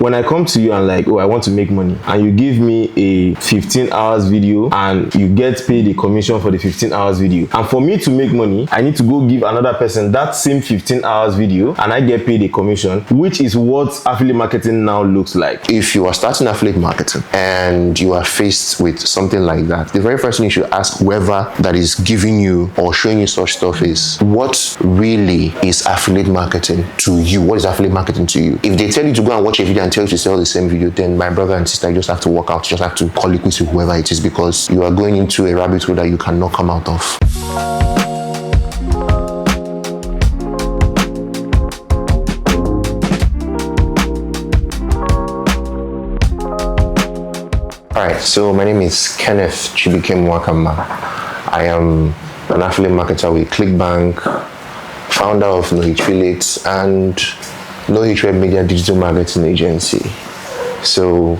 when I come to you and like, oh, I want to make money, and you give me a 15 hours video and you get paid a commission for the 15 hours video, and for me to make money, I need to go give another person that same 15 hours video and I get paid a commission, which is what affiliate marketing now looks like. If you are starting affiliate marketing and you are faced with something like that, the very first thing you should ask whoever that is giving you or showing you such stuff is, what really is affiliate marketing to you? What is affiliate marketing to you? If they tell you to go and watch a video and tell you to sell the same video, then my brother and sister, you just have to work out, you just have to call it quits with whoever it is, because you are going into a rabbit hole that you cannot come out of. Alright, so my name is Kenneth Nwakanma. I am an affiliate marketer with ClickBank, founder of No Affiliate and No Web Media Digital Marketing Agency. So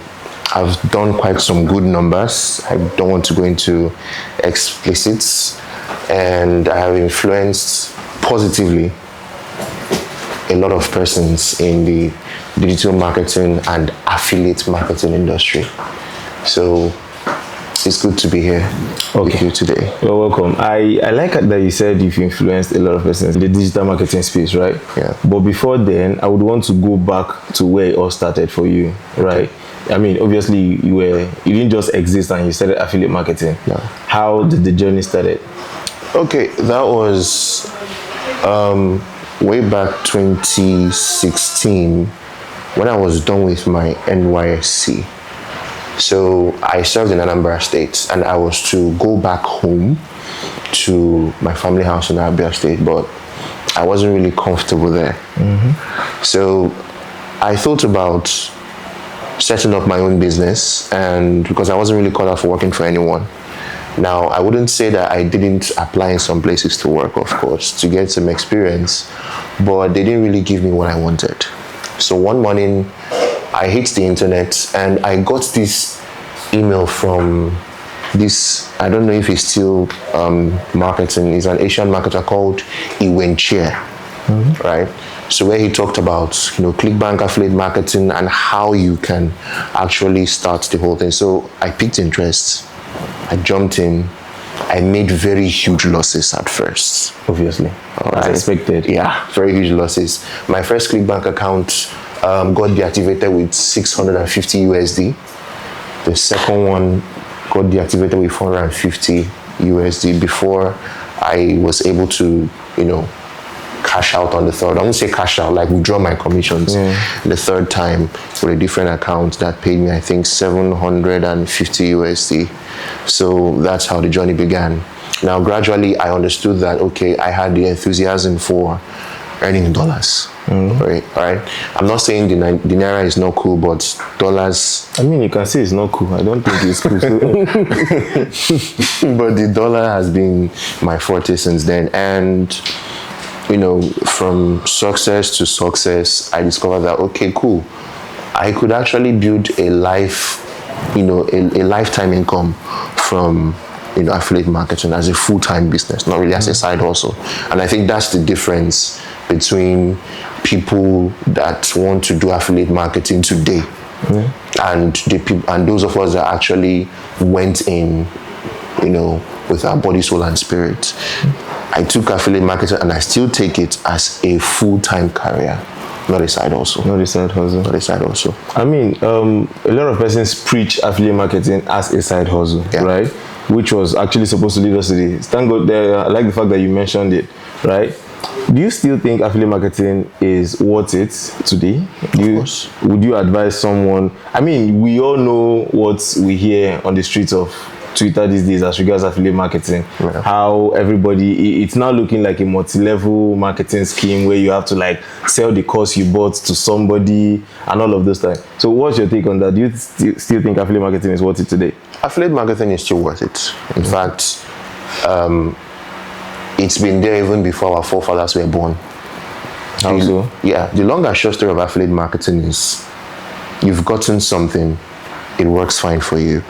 I've done quite some good numbers. I don't want to go into explicits, and I have influenced positively a lot of persons in the digital marketing and affiliate marketing industry. So it's good to be here with you today. You're welcome. I like that you said you've influenced a lot of persons in the digital marketing space, right? Yeah. But before then, I would want to go back to where it all started for you, right? I mean, obviously you didn't just exist and you started affiliate marketing. Yeah. How did the journey started? Okay, that was way back 2016 when I was done with my NYSC. So I served in Anambra State, and I was to go back home to my family house in Abia State, but I wasn't really comfortable there. Mm-hmm. So I thought about setting up my own business, and because I wasn't really called out for working for anyone. Now, I wouldn't say that I didn't apply in some places to work, of course, to get some experience, but they didn't really give me what I wanted. So one morning, I hit the internet and I got this email from this, I don't know if he's still marketing, he's an Asian marketer called Iwenchie, right? So where he talked about, ClickBank affiliate marketing and how you can actually start the whole thing. So I piqued interest, I jumped in, I made very huge losses at first. Obviously, as expected. Yeah, very huge losses. My first ClickBank account got deactivated with 650 USD. The second one got deactivated with 450 USD before I was able to, cash out on the third. I won't say cash out, like withdraw my commissions. The third time with a different account that paid me, I think, 750 USD. So that's how the journey began. Now, gradually, I understood that, okay, I had the enthusiasm for earning dollars. Right. I'm not saying the naira is not cool, but dollars. I mean, you can say it's not cool. I don't think it's cool. But the dollar has been my forte since then. And, from success to success, I discovered that, okay, cool. I could actually build a life, a lifetime income from affiliate marketing as a full-time business, not really as a side hustle. And I think that's the difference between people that want to do affiliate marketing today and those of us that actually went in, with our body, soul, and spirit. I took affiliate marketing and I still take it as a full-time career, not a side hustle. Not a side hustle. Not a side hustle. I mean, a lot of persons preach affiliate marketing as a side hustle, right? Which was actually supposed to lead us to this. Thank God, I like the fact that you mentioned it, right? Do you still think affiliate marketing is worth it today? Of course. Would you advise someone? I mean, we all know what we hear on the streets of Twitter these days as regards affiliate marketing. Yeah. How everybody, it's now looking like a multi-level marketing scheme where you have to sell the course you bought to somebody and all of those things. So what's your take on that? Do you still think affiliate marketing is worth it today? Affiliate marketing is still worth it. In fact, it's been there even before our forefathers were born. How so? Yeah, the long and short story of affiliate marketing is you've gotten something, it works fine for you.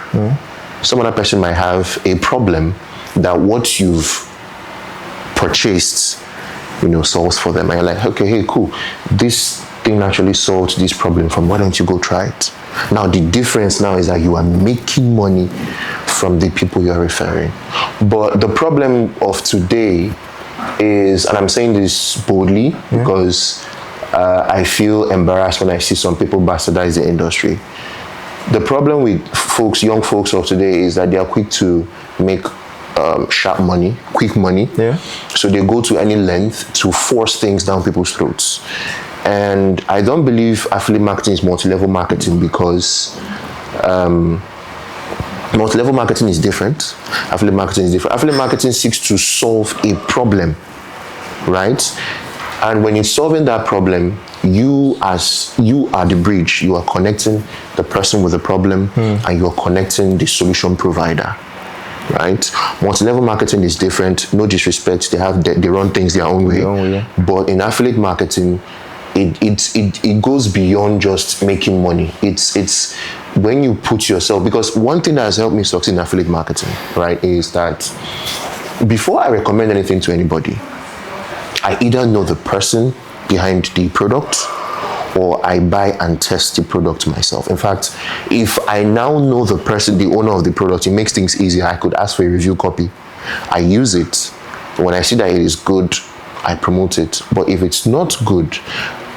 Some other person might have a problem that what you've purchased, solves for them. And you're like, okay, hey, cool. This thing actually solves this problem from, why don't you go try it? Now the difference now is that you are making money from the people you're referring. But the problem of today is, and I'm saying this boldly because I feel embarrassed when I see some people bastardize the industry. The problem with folks, young folks of today, is that they are quick to make sharp money, quick money. Yeah. So they go to any length to force things down people's throats. And I don't believe affiliate marketing is multi-level marketing, because multi-level marketing is different. Affiliate marketing is different. Affiliate marketing seeks to solve a problem, right? And when it's solving that problem, you are the bridge. You are connecting the person with the problem, and you are connecting the solution provider, right? Multi-level marketing is different. No disrespect, they run things their own way. But in affiliate marketing, it goes beyond just making money. It's when you put yourself, because one thing that has helped me succeed in affiliate marketing, right, is that before I recommend anything to anybody, I either know the person behind the product, or I buy and test the product myself. In fact, if I now know the person, the owner of the product, it makes things easier. I could ask for a review copy. I use it. When I see that it is good, I promote it. But if it's not good,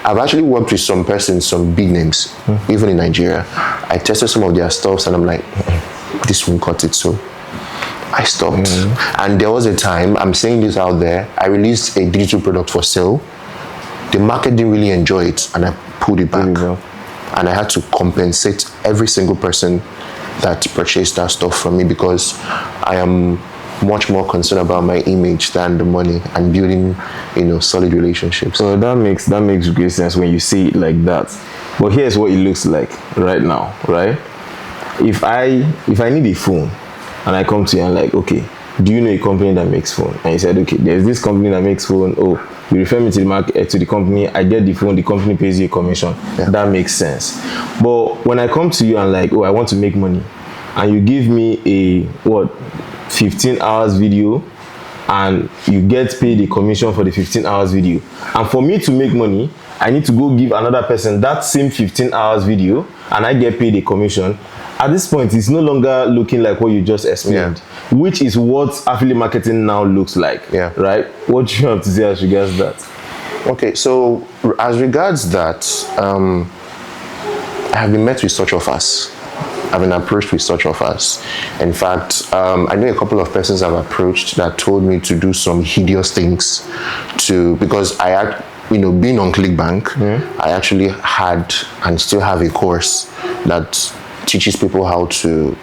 I've actually worked with some persons, some big names, even in Nigeria. I tested some of their stuffs and I'm like, this won't cut it, so I stopped. And there was a time, I'm saying this out there, I released a digital product for sale. The market didn't really enjoy it, and I pulled it back. And I had to compensate every single person that purchased that stuff from me, because I am much more concerned about my image than the money, and building, solid relationships. So that makes great sense when you see it like that. But here's what it looks like right now, right? If I need a phone and I come to you and like, okay, do you know a company that makes phone? And you said, okay, there's this company that makes phone. Oh, you refer me to the market, to the company. I get the phone. The company pays you a commission. Yeah. That makes sense. But when I come to you and like, oh, I want to make money, and you give me a 15 hours video, and you get paid a commission for the 15 hours video. And for me to make money, I need to go give another person that same 15 hours video, and I get paid a commission. At this point, it's no longer looking like what you just explained, which is what affiliate marketing now looks like, right? What do you have to say as regards that? Okay, so as regards that, I have been met with such offers. I've been approached with such offers. In fact, I know a couple of persons I've approached that told me to do some hideous things because being on ClickBank, I actually had and still have a course that teaches people how to,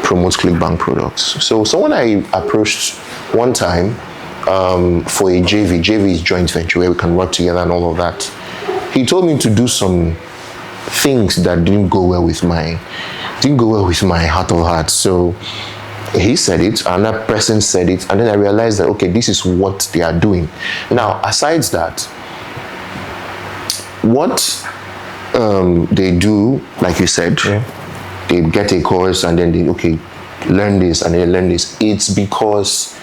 promote ClickBank products. So someone I approached one time for a JV is joint venture where we can work together and all of that. He told me to do some things that didn't go well with my heart of hearts. So he said it, another person said it, and then I realized that, okay, this is what they are doing. Now, aside that, what they do, like you said, they get a course and then they learn this and they learn this. It's because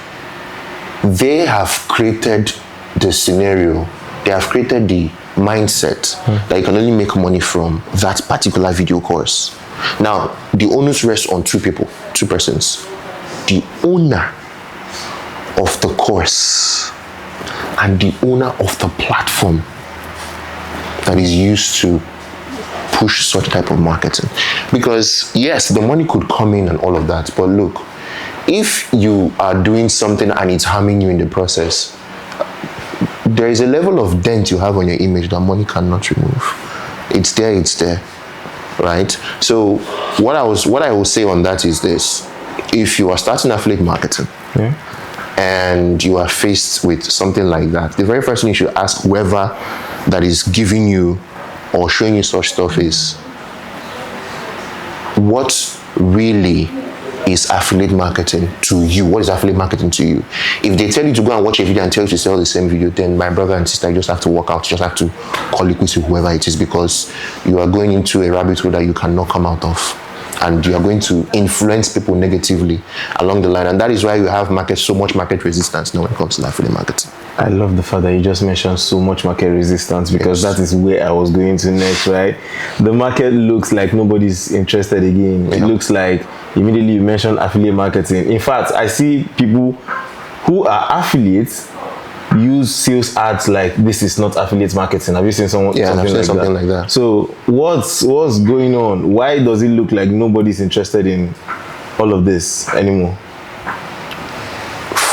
they have created the scenario, they have created the mindset that you can only make money from that particular video course. Now, the onus rests on two persons. The owner of the course and the owner of the platform that is used to push such type of marketing. Because yes, the money could come in and all of that, but look, if you are doing something and it's harming you in the process, there is a level of dent you have on your image that money cannot remove. It's there, right? So what I will say on that is this: if you are starting affiliate marketing and you are faced with something like that, the very first thing you should ask whoever that is giving you or showing you such stuff is, what really is affiliate marketing to you? What is affiliate marketing to you? If they tell you to go and watch a video and tell you to sell the same video, then my brother and sister, you just have to walk out. You just have to call it quits with whoever it is, because you are going into a rabbit hole that you cannot come out of. and you are going to influence people negatively along the line. And that is why you have so much market resistance now when it comes to affiliate marketing. I love the fact that you just mentioned so much market resistance, because that is where I was going to next, right? The market looks like nobody's interested again. It looks like immediately you mentioned affiliate marketing. In fact, I see people who are affiliates use sales ads like this is not affiliate marketing. Have you seen something like that? So what's going on? Why does it look like nobody's interested in all of this anymore?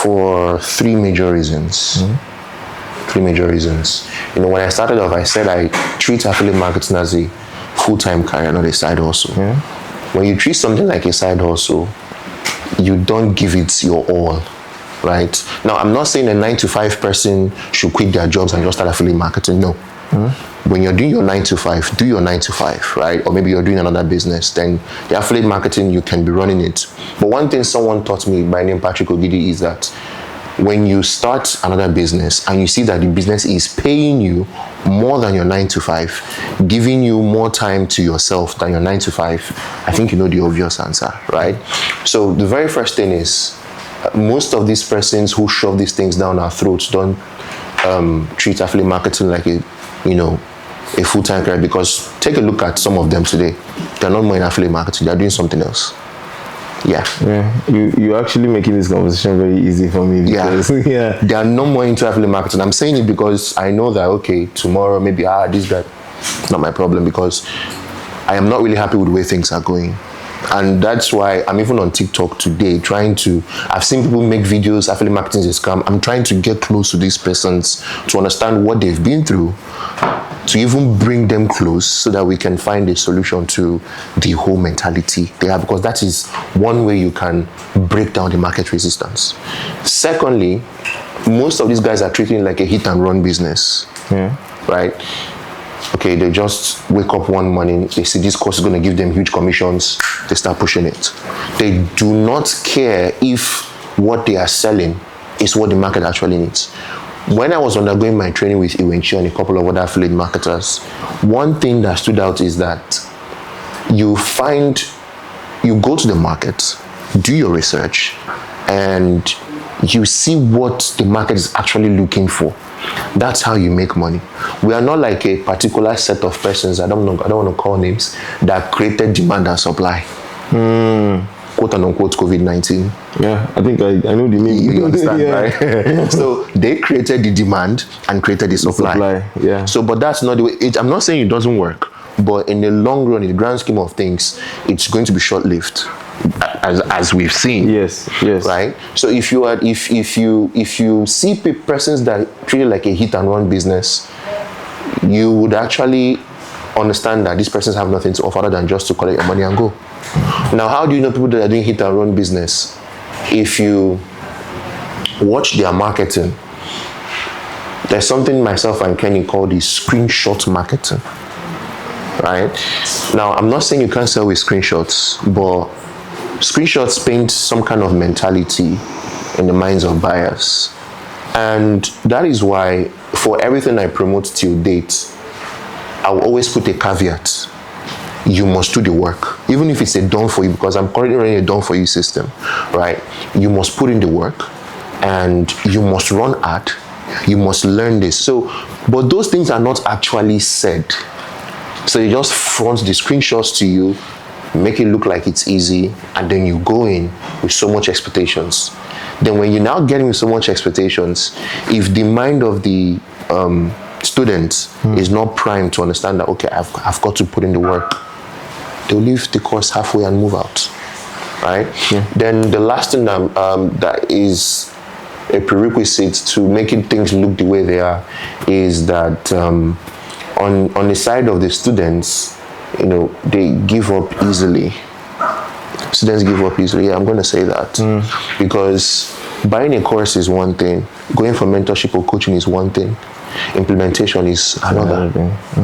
For three major reasons. Three major reasons. You know, when I started off, I said I treat affiliate marketing as a full-time career, not a side hustle. When you treat something like a side hustle, you don't give it your all. Right? Now, I'm not saying a 9-to-5 person should quit their jobs and just start affiliate marketing. No. When you're doing your 9-to-5, do your 9-to-5, right? Or maybe you're doing another business, then the affiliate marketing, you can be running it. But one thing someone taught me by name Patrick Ogidi is that when you start another business and you see that the business is paying you more than your 9-to-5, giving you more time to yourself than your 9-to-5, I think you know the obvious answer, right? So the very first thing is, most of these persons who shove these things down our throats don't treat affiliate marketing like a full-time career, because take a look at some of them today. They're not more in affiliate marketing, they're doing something else. You're actually making this conversation very easy for me, because they are no more into affiliate marketing. I'm saying it because I know that tomorrow maybe this that, not my problem, because I am not really happy with the way things are going. And that's why I'm even on TikTok today I've seen people make videos, affiliate marketing is a scam. I'm trying to get close to these persons to understand what they've been through, to even bring them close so that we can find a solution to the whole mentality they have, because that is one way you can break down the market resistance. Secondly, most of these guys are treating it like a hit and run business, right? Okay, they just wake up one morning, they see this course is going to give them huge commissions, they start pushing it. They do not care if what they are selling is what the market actually needs. When I was undergoing my training with Iwenchi and a couple of other affiliate marketers, one thing that stood out is that you go to the market, do your research, and you see what the market is actually looking for. That's how you make money. We are not like a particular set of persons, I don't want to call names, that created demand and supply. Quote and unquote COVID-19. Yeah, I think I know the name. You understand, right? So they created the demand and created the supply. So, but that's not the way. I'm not saying it doesn't work, but in the long run, in the grand scheme of things, it's going to be short-lived, as we've seen. Yes. Right. So if you see persons that treat it like a hit and run business, you would actually understand that these persons have nothing to offer other than just to collect your money and go. Now, how do you know people that are doing hit and run business? If you watch their marketing, there's something myself and Kenny call the screenshot marketing. Right? Now, I'm not saying you can't sell with screenshots, but screenshots paint some kind of mentality in the minds of buyers. And that is why, for everything I promote till date, I will always put a caveat. You must do the work. Even if it's a done for you, because I'm currently running a done for you system, right? You must put in the work, and you must run ad. You must learn this. So, but those things are not actually said. So they just front the screenshots to you, make it look like it's easy, and then you go in with so much expectations. Then when you now get in with so much expectations, if the mind of the student is not primed to understand that, okay, I've got to put in the work, they'll leave the course halfway and move out, right? Then the last thing that is a prerequisite to making things look the way they are is that on the side of the students, they give up easily. Students give up easily. Yeah, I'm going to say that because buying a course is one thing, going for mentorship or coaching is one thing, implementation is another,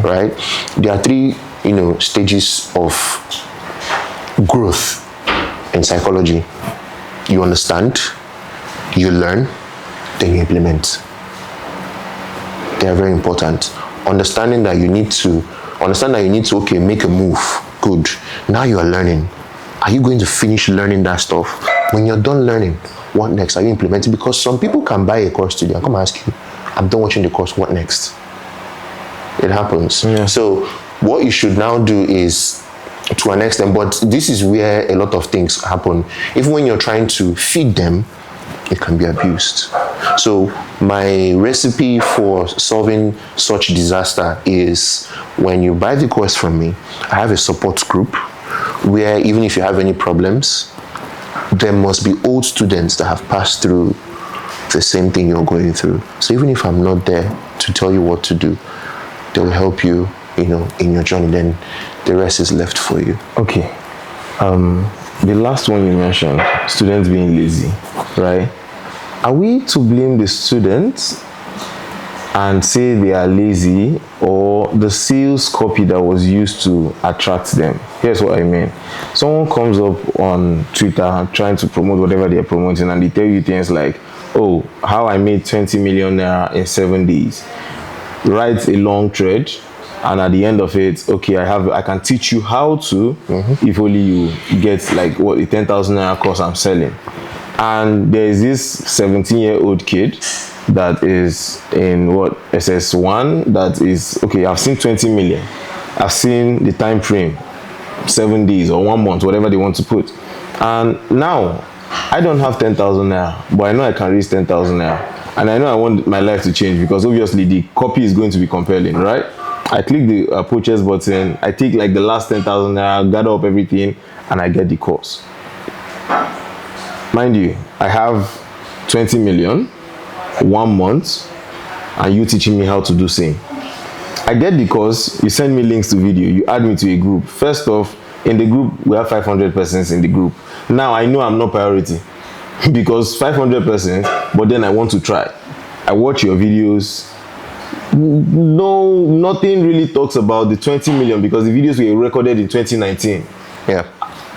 right? There are three, stages of growth in psychology. You understand, you learn, then you implement. They are very important. Understand that you need to, okay, make a move. Good. Now you are learning. Are you going to finish learning that stuff? When you're done learning, what next? Are you implementing? Because some people can buy a course today and come ask you, I'm done watching the course, what next? It happens. Yeah. So what you should now do is, to an extent, but this is where a lot of things happen. Even when you're trying to feed them, it can be abused. So my recipe for solving such disaster is, when you buy the course from me, I have a support group where even if you have any problems, there must be old students that have passed through the same thing you're going through. So even if I'm not there to tell you what to do, they will help you, in your journey. Then the rest is left for you. Okay. The last one you mentioned, students being lazy, right? Are we to blame the students and say they are lazy, or the sales copy that was used to attract them? Here's what I mean. Someone comes up on Twitter trying to promote whatever they're promoting, and they tell you things like, oh, how I made 20 million naira in 7 days. Write a long thread, and at the end of it, okay, I can teach you how to, if only you get like what a 10,000 naira course I'm selling. And there is this 17-year-old kid that is in SS1 that is, okay, I've seen 20 million. I've seen the time frame, 7 days or 1 month, whatever they want to put. And now I don't have 10,000 naira, but I know I can raise 10,000 naira. And I know I want my life to change, because obviously the copy is going to be compelling, right? I click the purchase button, I take like the last 10,000 naira, gather up everything, and I get the course. Mind you, I have 20 million, 1 month, and you teaching me how to do same. I get the course, you send me links to video, you add me to a group. First off, in the group, we have 500 persons in the group. Now I know I'm not priority because 500 persons, but then I want to try. I watch your videos. No, nothing really talks about the 20 million because the videos were recorded in 2019. Yeah.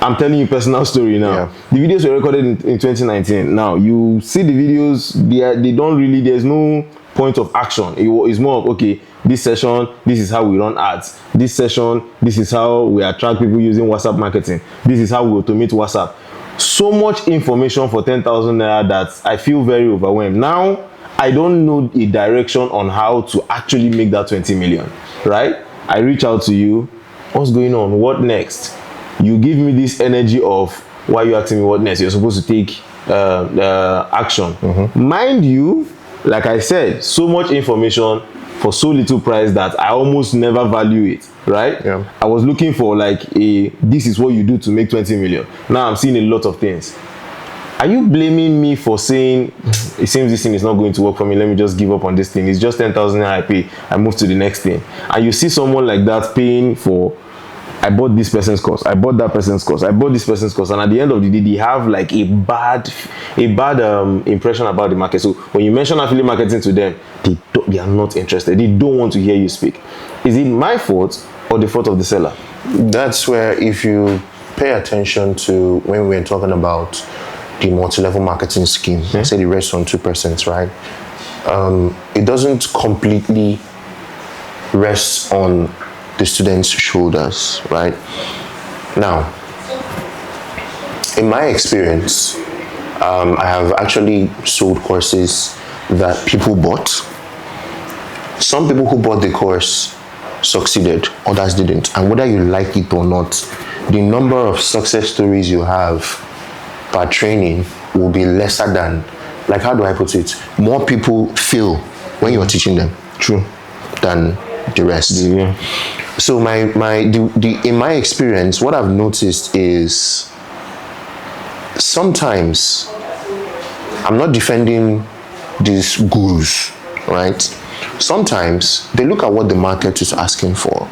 I'm telling you personal story now. Yeah. The videos were recorded in 2019. Now you see the videos, they don't really, there's no point of action. It's more of, okay, this session, this is how we run ads. This session, this is how we attract people using WhatsApp marketing. This is how we automate WhatsApp. So much information for 10,000 naira that I feel very overwhelmed. Now, I don't know a direction on how to actually make that 20 million, right? I reach out to you. What's going on? What next? You give me this energy of, why are you asking me what next? You're supposed to take action. Mind you, like I said, so much information for so little price that I almost never value it, right? Yeah. I was looking for like this is what you do to make 20 million. Now I'm seeing a lot of things. Are you blaming me for saying, it seems this thing is not going to work for me, let me just give up on this thing? It's just 10,000 I pay, I move to the next thing. And you see someone like that paying for, I bought this person's course, I bought that person's course, I bought this person's course, and at the end of the day, they have like a bad impression about the market. So when you mention affiliate marketing to them, they are not interested. They don't want to hear you speak. Is it my fault or the fault of the seller? That's where, if you pay attention to when we're talking about the multi-level marketing scheme, I say the rest on 2%, right? It doesn't completely rest on the students' shoulders, right? Now, in my experience, I have actually sold courses that people bought. Some people who bought the course succeeded, others didn't. And whether you like it or not, the number of success stories you have per training will be lesser than, like, how do I put it? More people fail when you're teaching them. True. Than the rest. Yeah. So in my experience, what I've noticed is sometimes, I'm not defending these gurus, right? Sometimes they look at what the market is asking for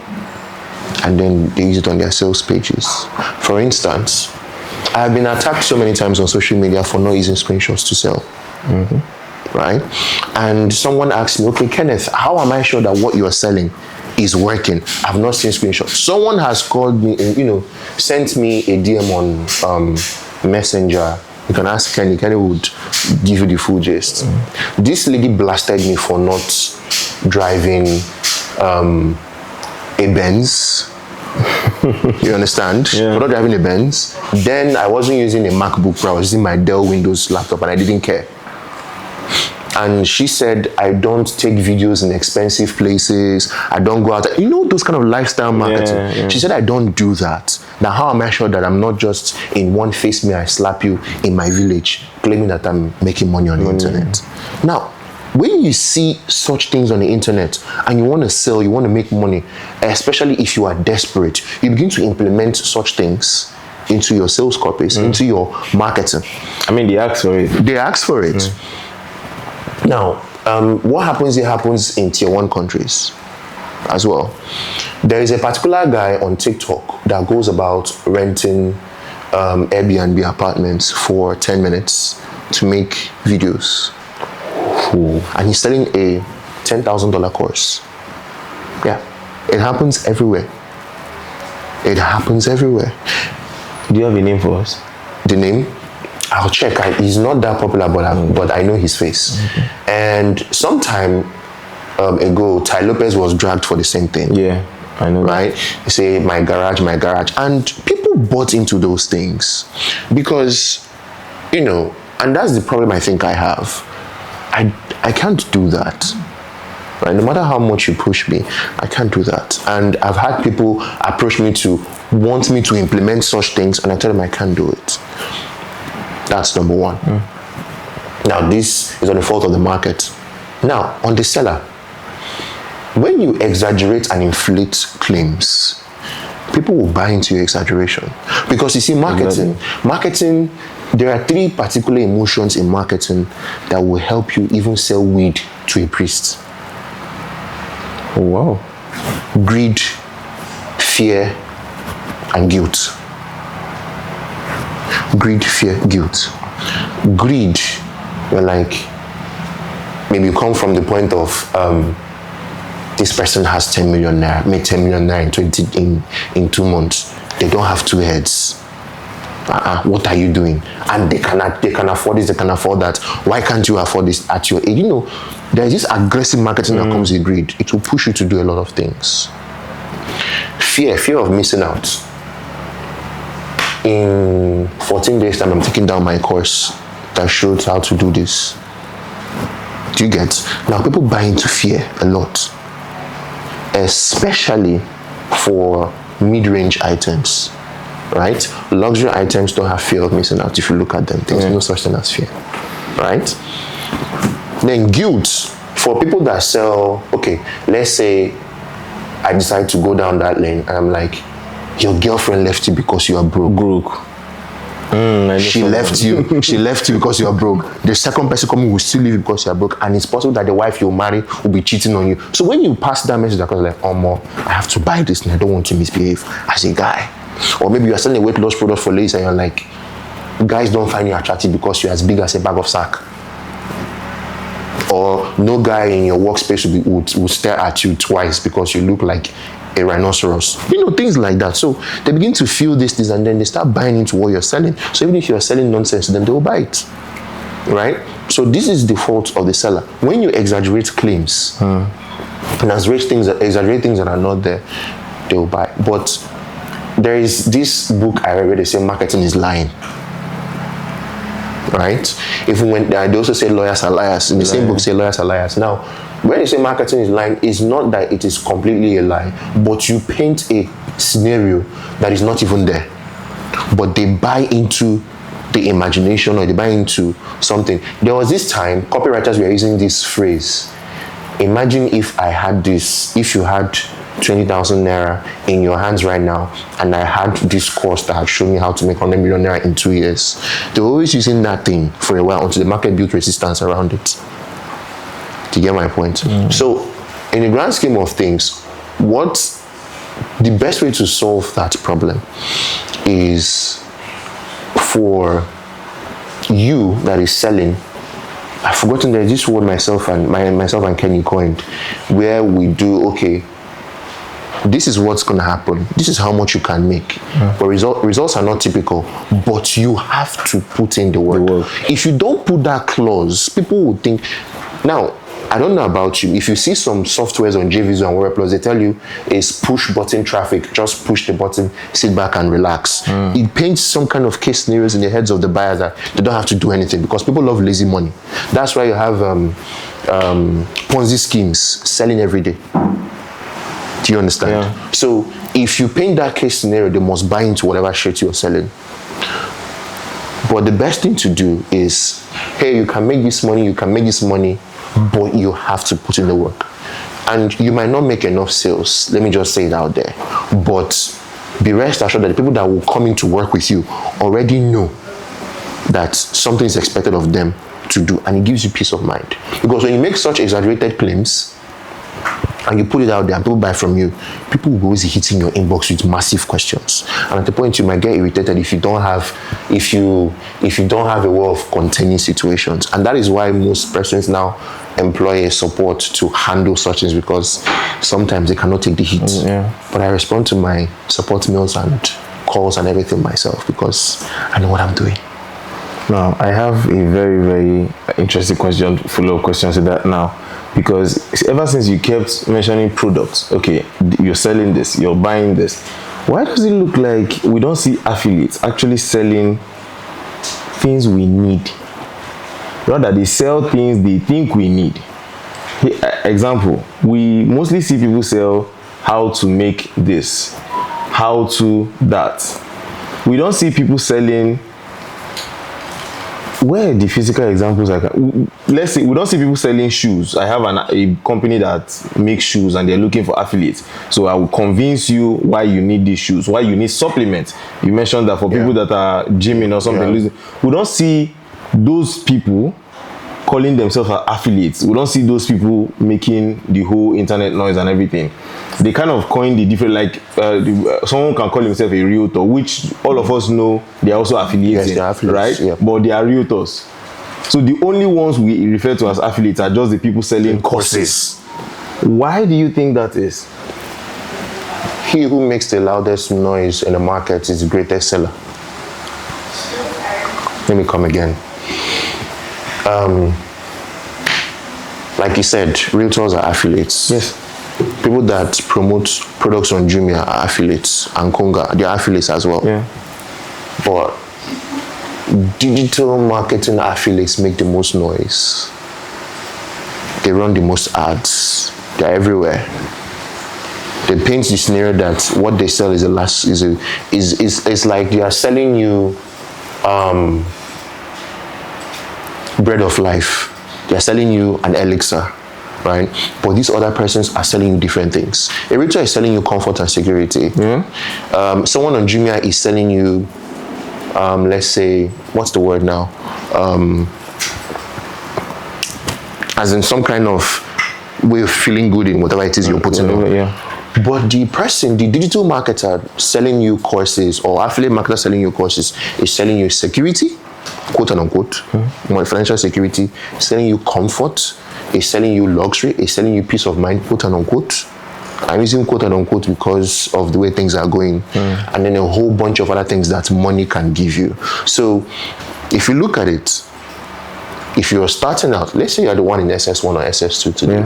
and then they use it on their sales pages. For instance, I have been attacked so many times on social media for not using screenshots to sell. Right? And someone asked me, okay, Kenneth, how am I sure that what you're selling is working? I've not seen screenshots. Someone has called me, sent me a DM on Messenger. You can ask Kenny. Kenny would give you the full gist. This lady blasted me for not driving a Benz You understand? Yeah. We're not driving a Benz. Then I wasn't using a MacBook Pro. I was using my Dell Windows laptop, and I didn't care. And she said, I don't take videos in expensive places. I don't go out. You know, those kind of lifestyle marketing. Yeah. She said, I don't do that. Now, how am I sure that I'm not just in one face me, I slap you in my village, claiming that I'm making money on the internet? Now, when you see such things on the internet and you want to sell, you want to make money, especially if you are desperate, you begin to implement such things into your sales copies, into your marketing. I mean, they ask for it. They ask for it. Now, what happens here happens in tier 1 countries as well. There is a particular guy on TikTok that goes about renting Airbnb apartments for 10 minutes to make videos. And he's selling a $10,000 course. Yeah, it happens everywhere. It happens everywhere. Do you have a name for us? The name? I'll check. He's not that popular, but I know his face. Okay. And sometime ago, Ty Lopez was dragged for the same thing. Yeah, I know. Right? They say, my garage. And people bought into those things because, you know, and that's the problem I think I have. I can't do that. Right? No matter how much you push me, I can't do that. And I've had people approach me to want me to implement such things, and I tell them I can't do it. That's number one. Now, this is on the fault of the market. Now, on the seller, when you exaggerate and inflate claims, people will buy into your exaggeration. Because you see, marketing, there are 3 particular emotions in marketing that will help you even sell weed to a priest. Oh, wow. Greed, fear, and guilt. Greed, fear, guilt. Greed, you're like, maybe you come from the point of this person has 10 million naira, made 10 million naira in 2 months. They don't have 2 heads. What are you doing? And they can afford this, they can afford that. Why can't you afford this at your age? You know, there's this aggressive marketing that comes with greed. It will push you to do a lot of things. Fear of missing out. In 14 days time, I'm taking down my course that shows how to do this. Do you get? Now, people buy into fear a lot, especially for mid-range items, right? Luxury items don't have fear of missing out. If you look at them, there's no such thing as fear, right? Then guilt, for people that sell, okay, let's say I decide to go down that lane and I'm like, your girlfriend left you because you are broke. She left you because you are broke. The second person coming will still leave you because you are broke, and it's possible that the wife you marry will be cheating on you. So when you pass that message, because like, oh, more, I have to buy this and I don't want to misbehave as a guy. Or maybe you are selling a weight loss product for ladies and you're like, guys don't find you attractive because you're as big as a bag of sack. Or no guy in your workspace will stare at you twice because you look like a rhinoceros. You know, things like that. So they begin to feel this, and then they start buying into what you're selling. So even if you're selling nonsense, then they will buy it. Right? So this is the fault of the seller. When you exaggerate claims and exaggerate things that are not there, they will buy. But there is this book I read where they say marketing is lying. Right? Even when they also say lawyers are liars. In the same book say lawyers are liars. Now, when you say marketing is lying, it's not that it is completely a lie, but you paint a scenario that is not even there. But they buy into the imagination, or they buy into something. There was this time, copywriters were using this phrase. Imagine if I had this, if you had 20,000 naira in your hands right now, and I had this course that had shown me how to make 100 million naira in 2 years. They were always using that thing for a while until the market built resistance around it. Do you get my point? So, in the grand scheme of things, the best way to solve that problem is for you that is selling. I've forgotten there's this word myself and Kenny coined, where we do, okay, this is what's going to happen. This is how much you can make. But results are not typical, but you have to put in the work. If you don't put that clause, people will think. Now, I don't know about you. If you see some softwares on JVZoo and Warrior Plus, they tell you it's push button traffic. Just push the button, sit back and relax. It paints some kind of case scenarios in the heads of the buyers that they don't have to do anything because people love lazy money. That's why you have Ponzi schemes selling every day. Do you understand? Yeah. So if you paint that case scenario, they must buy into whatever shit you're selling. But the best thing to do is, hey, you can make this money, but you have to put in the work. And you might not make enough sales, let me just say it out there. But be rest assured that the people that will come in to work with you already know that something is expected of them to do, and it gives you peace of mind. Because when you make such exaggerated claims, and you put it out there and people buy from you, people will always hitting your inbox with massive questions. And at the point you might get irritated if you don't have a way of containing situations. And that is why most persons now employ a support to handle such things, because sometimes they cannot take the heat. But I respond to my support mails and calls and everything myself because I know what I'm doing. Now, I have a very, very interesting question, full of questions to that now. Because ever since you kept mentioning products, okay, you're selling this, you're buying this, why does it look like we don't see affiliates actually selling things we need? Rather, they sell things they think we need. Example, we mostly see people sell how to make this, how to that. We don't see people selling. Where are the physical examples? Let's say we don't see people selling shoes. I have a company that makes shoes and they're looking for affiliates. So I will convince you why you need these shoes, why you need supplements. You mentioned that for people that are gymming or something. We don't see those people calling themselves affiliates. We don't see those people making the whole internet noise and everything. They kind of coined the different, like someone can call himself a realtor, which all of us know they are also affiliates, yes, they're affiliates, right? Yeah. But they are realtors. So the only ones we refer to as affiliates are just the people selling courses. Why do you think that is? He who makes the loudest noise in the market is the greatest seller. Let me come again. Like you said, realtors are affiliates. Yes. People that promote products on Jumia are affiliates, and Konga, they are affiliates as well. Yeah. But digital marketing affiliates make the most noise. They run the most ads. They're everywhere. They paint the scenario that what they sell is is like they are selling you bread of life. They are selling you an elixir, right? But these other persons are selling you different things. A realtor is selling you comfort and security. Someone on Jumia is selling you, let's say, what's the word now? As in some kind of way of feeling good in whatever it is you're putting on. But the person, the digital marketer selling you courses, or affiliate marketer selling you courses, is selling you security, quote and unquote, financial security, selling you comfort, is selling you luxury, is selling you peace of mind, quote and unquote. I'm using quote and unquote because of the way things are going, and then a whole bunch of other things that money can give you. So if you look at it, if you're starting out, let's say you're the one in SS1 or SS2 today,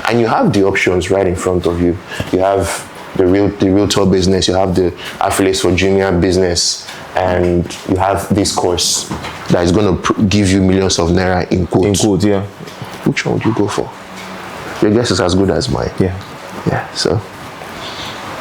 and you have the options right in front of you. You have the realtor business, you have the affiliates for Jumia business, and you have this course that is going to give you millions of naira in quote. In quote, yeah. Which one would you go for? Your guess is as good as mine. Yeah. So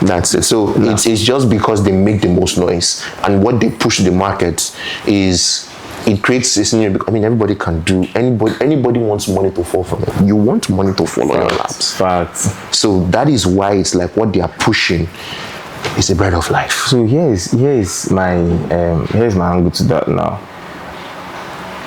that's it. So it's just because they make the most noise, and what they push the market is. It creates a scenario. I mean, everybody can do. Anybody wants money to fall from it. You want money to fall on your laps. Facts. So that is why it's like what they are pushing is the bread of life. So here's my angle to that now.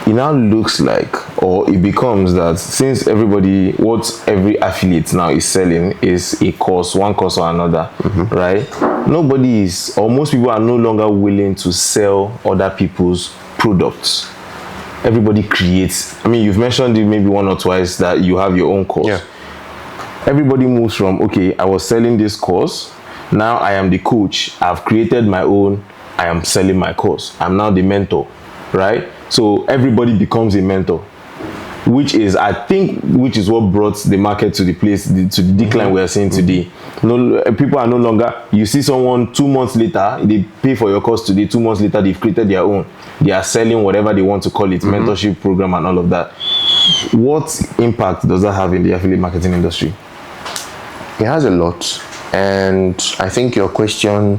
It now looks like, or it becomes that since what every affiliate now is selling is a course, one course or another, right? Nobody is, or most people are no longer willing to sell other people's products. Everybody creates. I mean, you've mentioned it maybe one or twice that you have your own course. Yeah. Everybody moves from, okay, I was selling this course, now I am the coach, I've created my own, I am selling my course, I'm now the mentor, right? So everybody becomes a mentor. which is what brought the market to the place to the decline we are seeing today. No, people are no longer, you see someone 2 months later, they pay for your course today, 2 months later they've created their own, they are selling whatever they want to call it, mentorship program and all of that. What impact does that have in the affiliate marketing industry? It has a lot, and I think your question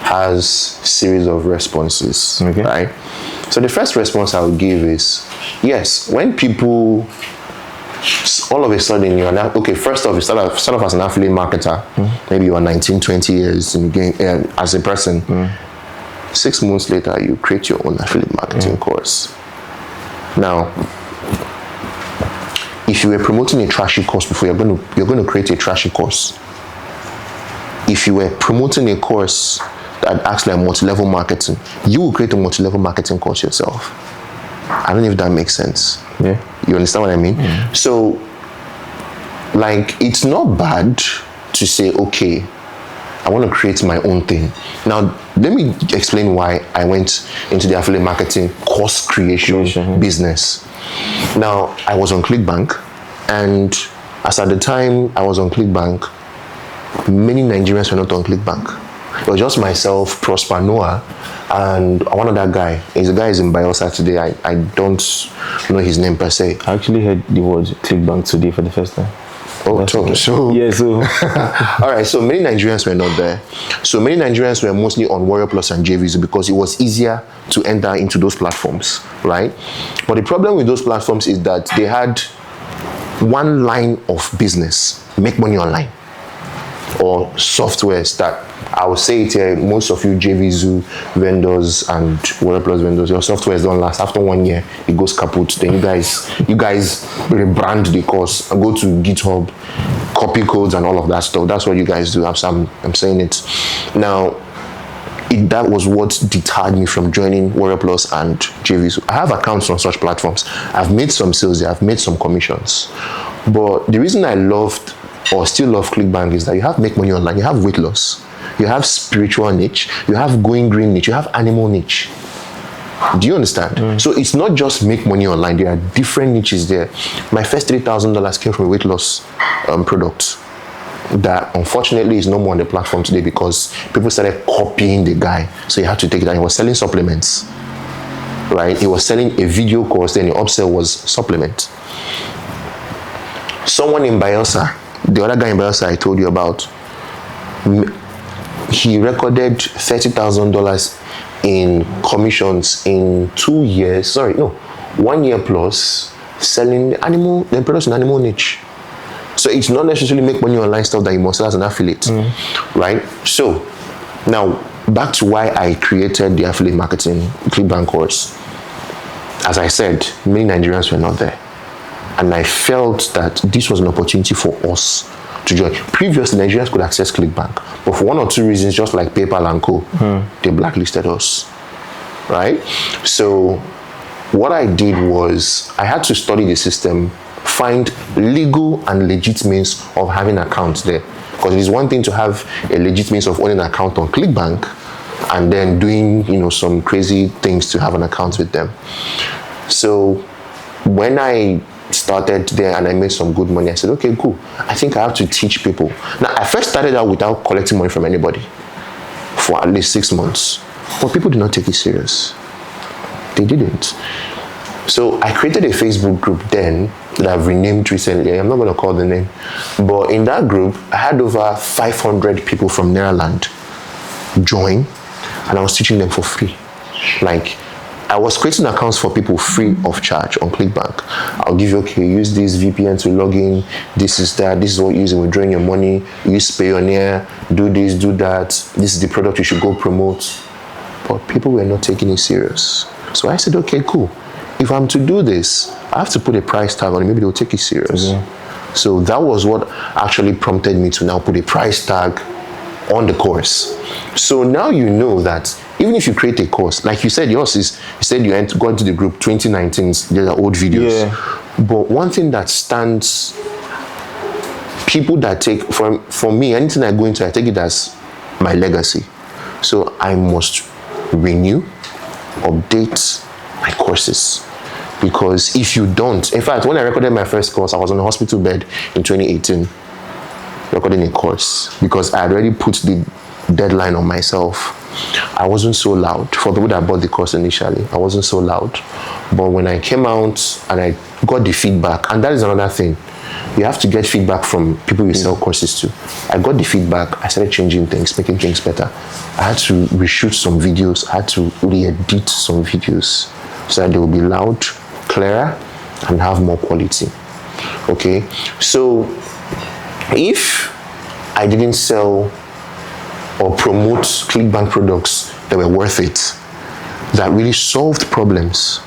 has series of responses. Okay. Right? So the first response I would give is, yes, when people all of a sudden you're now, okay, first off, you start off as an affiliate marketer, maybe you are 19, 20 years in the game as a person. 6 months later, you create your own affiliate marketing course. Now, if you were promoting a trashy course before, you're going to create a trashy course. If you were promoting a course that acts like multi-level marketing, you will create a multi-level marketing course yourself. I don't know if that makes sense. Yeah. You understand what I mean? So, like, it's not bad to say, okay, I want to create my own thing. Now, let me explain why I went into the affiliate marketing course creation business. Now, I was on ClickBank, and as at the time I was on ClickBank, many Nigerians were not on ClickBank. It was just myself, Prosper Noah, and one other guy. He's in Bielsa today. I don't know his name per se. I actually heard the word ClickBank today for the first time. Oh, so yeah, so all right. So many Nigerians were not there. So many Nigerians were mostly on Warrior Plus and JVZoo because it was easier to enter into those platforms, right? But the problem with those platforms is that they had one line of business: make money online, or softwares that, I would say it here, most of you JVZoo vendors and Warrior Plus vendors, your softwares don't last. After 1 year, it goes kaput. Then you guys rebrand the course and go to GitHub, copy codes and all of that stuff. That's what you guys do. I'm saying it. Now, that was what deterred me from joining Warrior Plus and JVZoo. I have accounts on such platforms. I've made some sales there. I've made some commissions. But the reason I loved or still love ClickBank is that you have make money online, you have weight loss, you have spiritual niche, you have going green niche, you have animal niche. Do you understand? So it's not just make money online, there are different niches there. My first $3,000 came from a weight loss product that unfortunately is no more on the platform today because people started copying the guy. So you had to take it down. He was selling supplements, right? He was selling a video course, then the upsell was supplement. Someone in Bielsa, the other guy in Bielsa I told you about, he recorded $30,000 in commissions in 2 years. 1 year plus, selling the products in animal niche. So it's not necessarily make money online stuff that you must sell as an affiliate, right? So now back to why I created the affiliate marketing ClickBank course. As I said, many Nigerians were not there, and I felt that this was an opportunity for us to join. Previously, Nigerians could access ClickBank, but for one or two reasons, just like PayPal and Co, they blacklisted us, right? So what I did was I had to study the system, find legal and legit means of having accounts there. Because it is one thing to have a legit means of owning an account on ClickBank and then doing, some crazy things to have an account with them. So when I started there and I made some good money, I said, okay, cool. I think I have to teach people. Now, I first started out without collecting money from anybody for at least 6 months. But people did not take it serious. They didn't. So I created a Facebook group then that I've renamed recently. I'm not going to call the name. But in that group, I had over 500 people from Netherlands join, and I was teaching them for free. Like, I was creating accounts for people free of charge on ClickBank. I'll give you, okay, use this VPN to log in. This is that. This is what you're using. Withdrawing your money. Use Payoneer. Do this, do that. This is the product you should go promote. But people were not taking it serious. So I said, okay, cool. If I'm to do this, I have to put a price tag on it. Maybe they'll take it serious. So that was what actually prompted me to now put a price tag on the course. So now you know that even if you create a course, like you said, yours is, you said you got into the group 2019, these are old videos. Yeah. But one thing that stands, people that take, for me, anything I go into, I take it as my legacy. So I must renew, update my courses. Because if you don't, in fact, when I recorded my first course, I was on a hospital bed in 2018, recording a course, because I had already put the deadline on myself. I wasn't so loud. For people that bought the course initially, I wasn't so loud. But when I came out and I got the feedback, and that is another thing, you have to get feedback from people you sell courses to. I got the feedback, I started changing things, making things better. I had to reshoot some videos, I had to re-edit some videos so that they will be loud, clearer, and have more quality. Okay, so if I didn't sell or promote ClickBank products that were worth it, that really solved problems,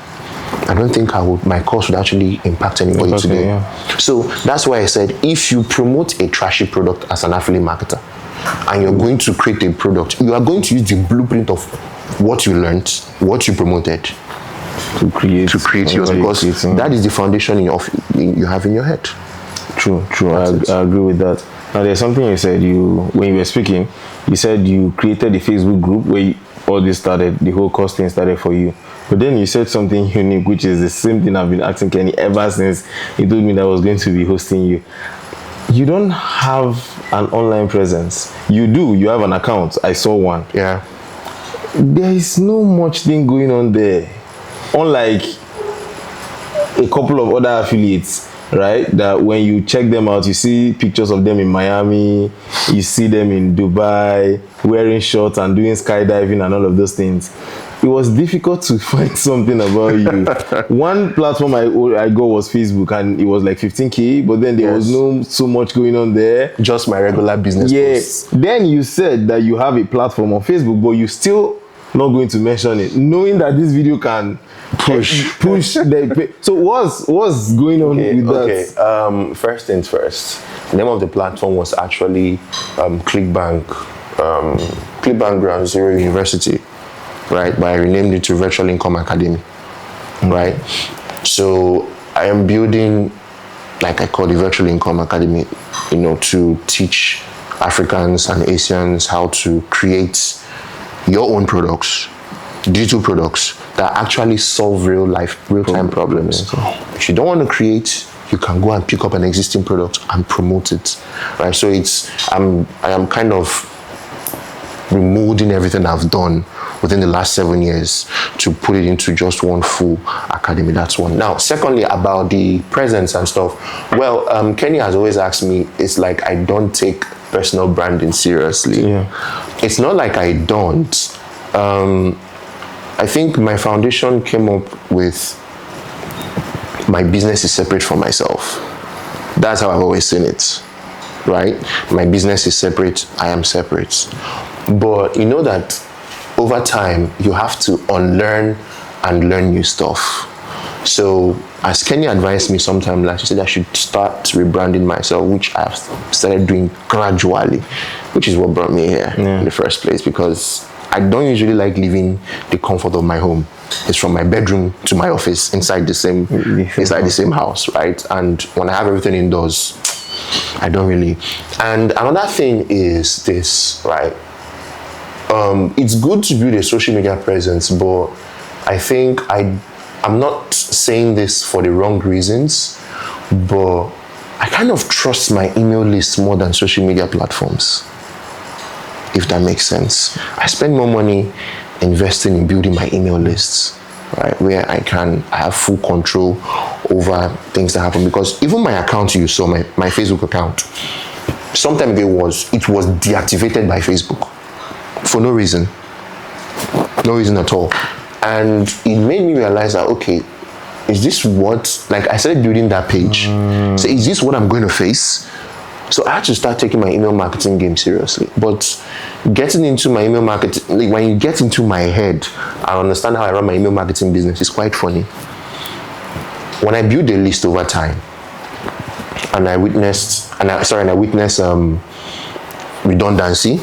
I don't think my course would actually impact anybody today. Yeah. So that's why I said, if you promote a trashy product as an affiliate marketer, and you're going to create a product, you are going to use the blueprint of what you learned, what you promoted, to create yours, because that is the foundation you have in your head. True. I agree with that. Now, there's something you said, when you were speaking, you said you created a Facebook group where all this started, the whole course thing started for you. But then you said something unique, which is the same thing I've been asking Kenny ever since he told me that I was going to be hosting you. You don't have an online presence. You do. You have an account. I saw one. Yeah. There is no much thing going on there. Unlike a couple of other affiliates, right? That when you check them out, you see pictures of them in Miami, you see them in Dubai, wearing shorts and doing skydiving and all of those things. It was difficult to find something about you. One platform I got was Facebook, and it was like 15K, but then there was no so much going on there. Just my regular business posts. Then you said that you have a platform on Facebook, but you still not going to mention it, knowing that this video can push so what's going on with that? Okay, first things first. The name of the platform was actually ClickBank Ground Zero University, right? But I renamed it to Virtual Income Academy, right? So I am building, like I call the Virtual Income Academy, to teach Africans and Asians how to create your own products, digital products that actually solve real-time problems. If you don't want to create, you can go and pick up an existing product and promote it, right? So I am kind of remolding everything I've done within the last 7 years to put it into just one full academy. That's one. Now, secondly, about the presence and stuff. Well, Kenny has always asked me, it's like I don't take personal branding seriously. Yeah. It's not like I don't. I think my foundation came up with my business is separate from myself. That's how I've always seen it, right? My business is separate, I am separate. But you know that over time, you have to unlearn and learn new stuff. So as Kenny advised me sometime last, he said I should start rebranding myself, which I've started doing gradually, which is what brought me here in the first place, because I don't usually like leaving the comfort of my home. It's from my bedroom to my office inside the same house, right? And when I have everything indoors, I don't really. And another thing is this, right? It's good to build a social media presence, but I think I'm not saying this for the wrong reasons, but I kind of trust my email list more than social media platforms, if that makes sense. I spend more money investing in building my email lists, right, where I have full control over things that happen. Because even my account you saw, my Facebook account, sometime ago it was deactivated by Facebook for no reason at all. And it made me realize that, okay, is this what, like I started building that page. So is this what I'm going to face? So I had to start taking my email marketing game seriously. But getting into my email marketing, like when you get into my head, I understand how I run my email marketing business. It's quite funny. When I build a list over time, and I witness redundancy,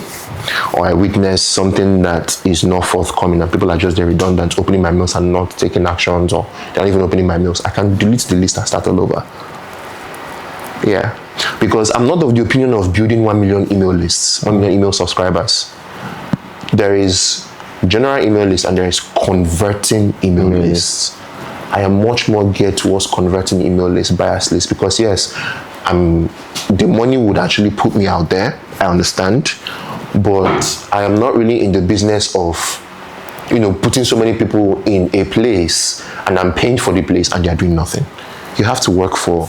or I witness something that is not forthcoming and people are just redundant, opening my mails and not taking actions, or they're not even opening my mails, I can delete the list and start all over. Yeah, because I'm not of the opinion of building 1 million email lists, 1 million email subscribers. There is general email lists and there is converting email lists. I am much more geared towards converting email list, bias list, because yes, the money would actually put me out there. I understand, but I am not really in the business of, putting so many people in a place and I'm paying for the place and they're doing nothing. You have to work for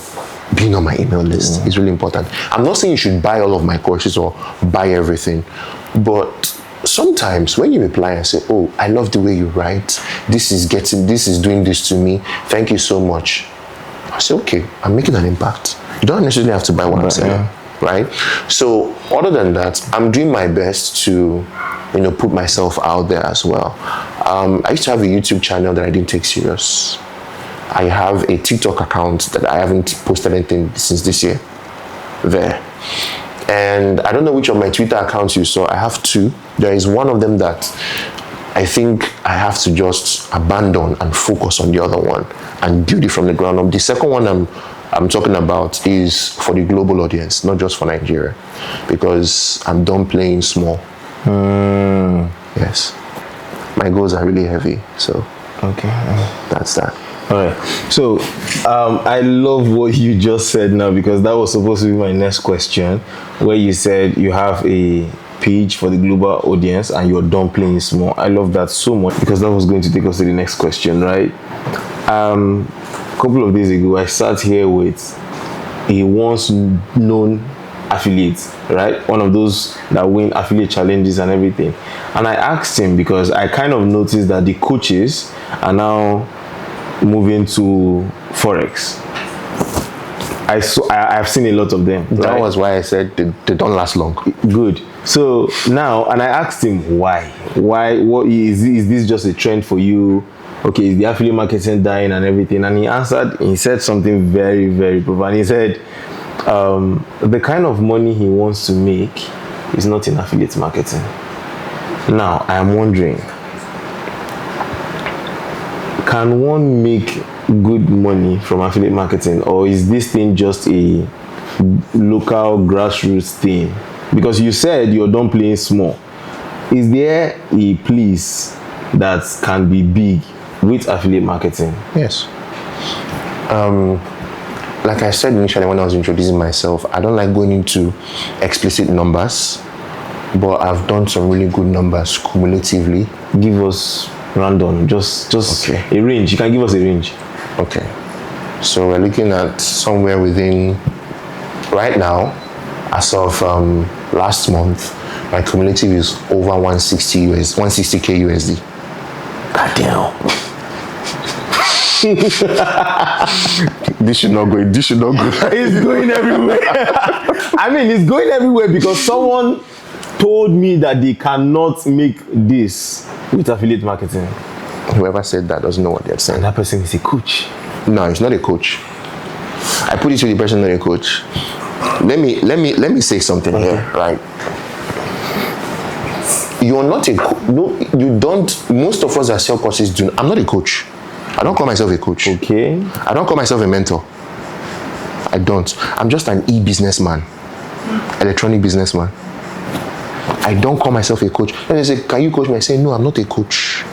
being on my email list. It's really important. I'm not saying you should buy all of my courses or buy everything, but sometimes when you reply and say, oh, I love the way you write, this is doing this to me, thank you so much, I say, okay, I'm making an impact. You don't necessarily have to buy what I'm saying, right? So other than that, I'm doing my best to put myself out there as well. I used to have a YouTube channel that I didn't take serious. I have a TikTok account that I haven't posted anything since this year there. And I don't know which of my Twitter accounts you saw. I have two. There is one of them that I think I have to just abandon and focus on the other one and build it from the ground up. The second one I'm talking about is for the global audience, not just for Nigeria, because I'm done playing small. Yes. My goals are really heavy, so okay, that's that. All right. So I love what you just said now, because that was supposed to be my next question, where you said you have a page for the global audience and you're done playing small. I love that so much, because that was going to take us to the next question, right? A couple of days ago, I sat here with a once known affiliate, right? One of those that win affiliate challenges and everything. And I asked him, because I kind of noticed that the coaches are now moving to Forex. I've seen a lot of them. That right? was why I said they don't last long. Good. So now, and I asked him why. What is this just a trend for you? Okay, is the affiliate marketing dying and everything? And he answered, he said something very, very profound. He said, the kind of money he wants to make is not in affiliate marketing. Now, I am wondering, can one make good money from affiliate marketing, or is this thing just a local grassroots thing? Because you said you're done playing small. Is there a place that can be big with affiliate marketing? Yes. Like I said initially when I was introducing myself, I don't like going into explicit numbers, but I've done some really good numbers cumulatively. Give us random, just okay. A range. You can give us a range. Okay. So we're looking at somewhere within, right now, as of last month, my cumulative is over 160k USD. God damn. This should not go. It's going everywhere. I mean, it's going everywhere because someone told me that they cannot make this with affiliate marketing. Whoever said that doesn't know what they're saying. And that person is a coach. No, it's not a coach. I put it to the person, not a coach. Let me say something here, right? You're not a no. You don't. Most of us that sell courses do. I'm not a coach. I don't call myself a coach. Okay. I don't call myself a mentor. I don't. I'm just an e-businessman, electronic businessman. I don't call myself a coach. And they say, can you coach me? I say, no, I'm not a coach.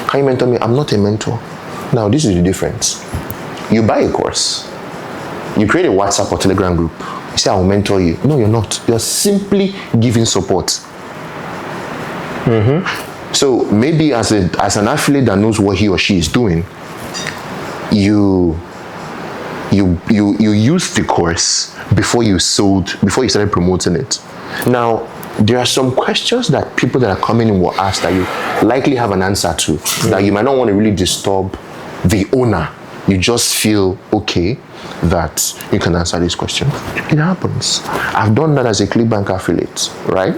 Can you mentor me? I'm not a mentor. Now, this is the difference. You buy a course. You create a WhatsApp or Telegram group. You say, I'll mentor you. No, you're not. You're simply giving support. So maybe as an affiliate that knows what he or she is doing, you used the course before you started promoting it. Now, there are some questions that people that are coming in will ask that you likely have an answer to, that you might not want to really disturb the owner. You just feel okay that you can answer this question. It happens. I've done that as a ClickBank affiliate, right?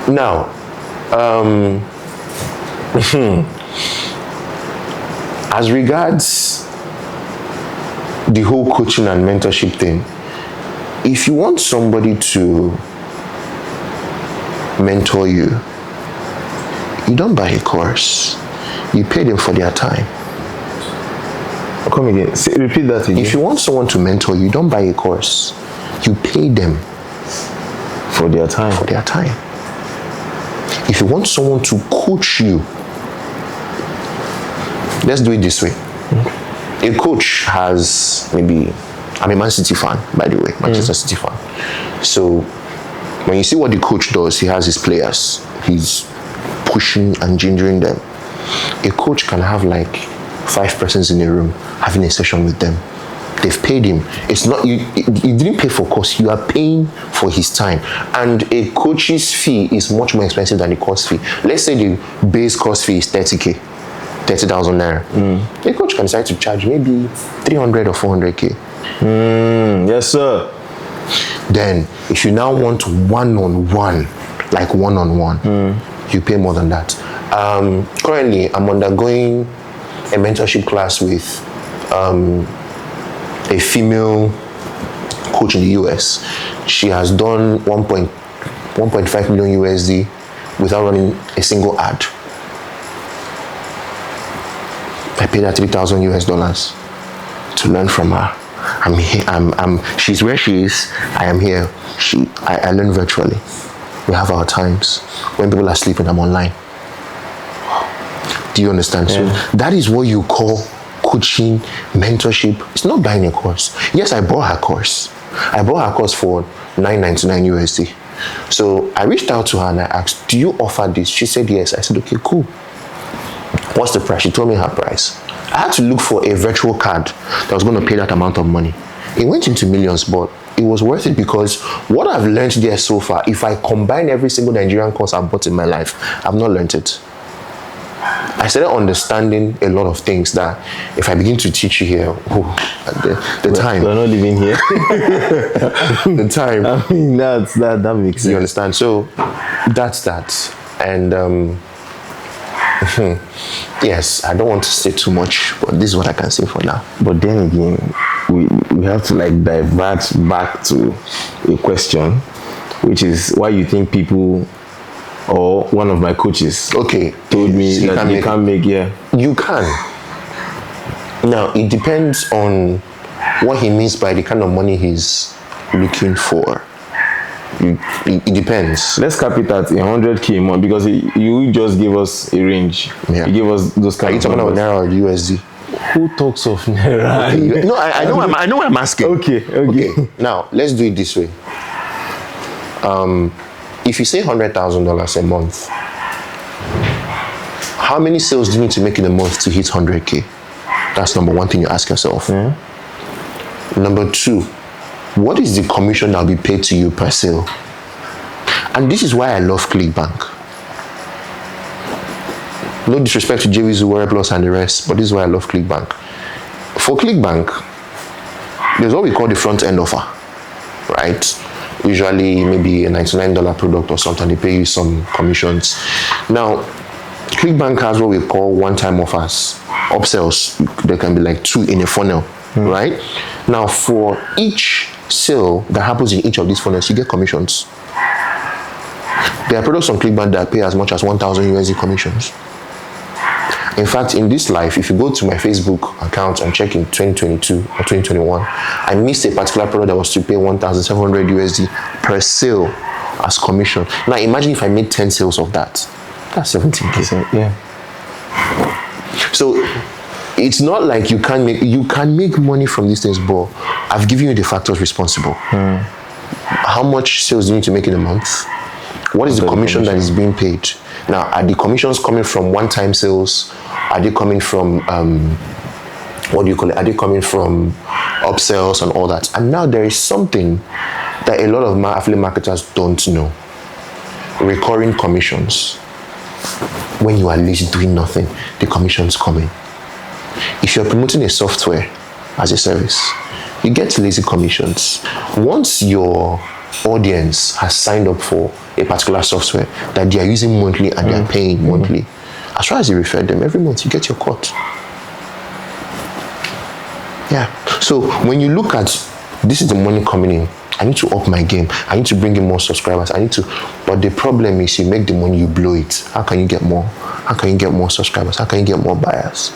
Now, as regards the whole coaching and mentorship thing, if you want somebody to mentor you, you don't buy a course. You pay them for their time. Come again. Repeat that again. If you want someone to mentor you, don't buy a course. You pay them for their time. For their time. If you want someone to coach you, let's do it this way. A coach has maybe, I'm a Man City fan, by the way, Manchester City fan. So when you see what the coach does, he has his players. He's pushing and gingering them. A coach can have like 5 persons in a room having a session with them. They've paid him. It's not, you didn't pay for course, you are paying for his time. And a coach's fee is much more expensive than the course fee. Let's say the base course fee is 30K, 30,000 naira. A coach can decide to charge maybe 300 or 400K. Yes, sir. Then, if you now want one-on-one, like one-on-one, you pay more than that. Currently, I'm undergoing a mentorship class with a female coach in the US. She has done 1.5 million USD without running a single ad. I paid her $3,000 US to learn from her. I'm here. She's where she is. I am here. I learn virtually. We have our times. When people are sleeping, I'm online. Do you understand? Yeah. So that is what you call coaching, mentorship. It's not buying a course. Yes, I bought her course. I bought her course for $9.99 USD. So I reached out to her and I asked, do you offer this? She said yes. I said, okay, cool. What's the price? She told me her price. I had to look for a virtual card that was going to pay that amount of money. It went into millions, but it was worth it because what I've learned there so far, if I combine every single Nigerian course I've bought in my life, I've not learned it. I started understanding a lot of things that if I begin to teach you here, the time. We're not living here. The time. I mean, that makes sense. You understand? So that's that. And yes, I don't want to say too much, but this is what I can say for now. But then again, we have to like divert back to a question, which is why you think people, or one of my coaches, told me that you can't make. You can. Now it depends on what he means by the kind of money he's looking for. It depends. Let's cap it at 100K a month because you just gave us a range. Yeah. You gave us those kind of. Are you talking about Naira or USD? Who talks of Naira? Okay. No, I know. I know. I'm asking. Okay. Now let's do it this way. If you say $100,000 a month, how many sales do you need to make in a month to hit 100K? That's number one thing you ask yourself. Yeah. Number two, what is the commission that will be paid to you per sale? And this is why I love ClickBank. No disrespect to JV Zuware Plus and the rest, but this is why I love ClickBank. For ClickBank, there's what we call the front end offer, right? Usually maybe a $99 product or something, they pay you some commissions. Now, ClickBank has what we call one-time offers, upsells. There can be like 2 in a funnel, right? Now, for each sale that happens in each of these funnels, you get commissions. There are products on ClickBank that pay as much as 1,000 USD commissions. In fact, in this life, if you go to my Facebook account and check in 2022 or 2021, I missed a particular product that was to pay 1,700 USD per sale as commission. Now, imagine if I made 10 sales of that. That's 17K. Yeah. So it's not like you can make money from these things, but I've given you the factors responsible. How much sales do you need to make in a month? What is the commission that is being paid? Now, are the commissions coming from one-time sales? Are they coming from what do you call it? Are they coming from upsells and all that? And now there is something that a lot of affiliate marketers don't know: recurring commissions. When you are lazy doing nothing, the commissions come in. If you're promoting a software as a service, you get lazy commissions. Once your audience has signed up for a particular software that they are using monthly and they are paying monthly, as far as you refer them every month, you get your cut. Yeah. So when you look at this is the money coming in, I need to up my game. I need to bring in more subscribers. But the problem is you make the money, you blow it. How can you get more? How can you get more subscribers? How can you get more buyers?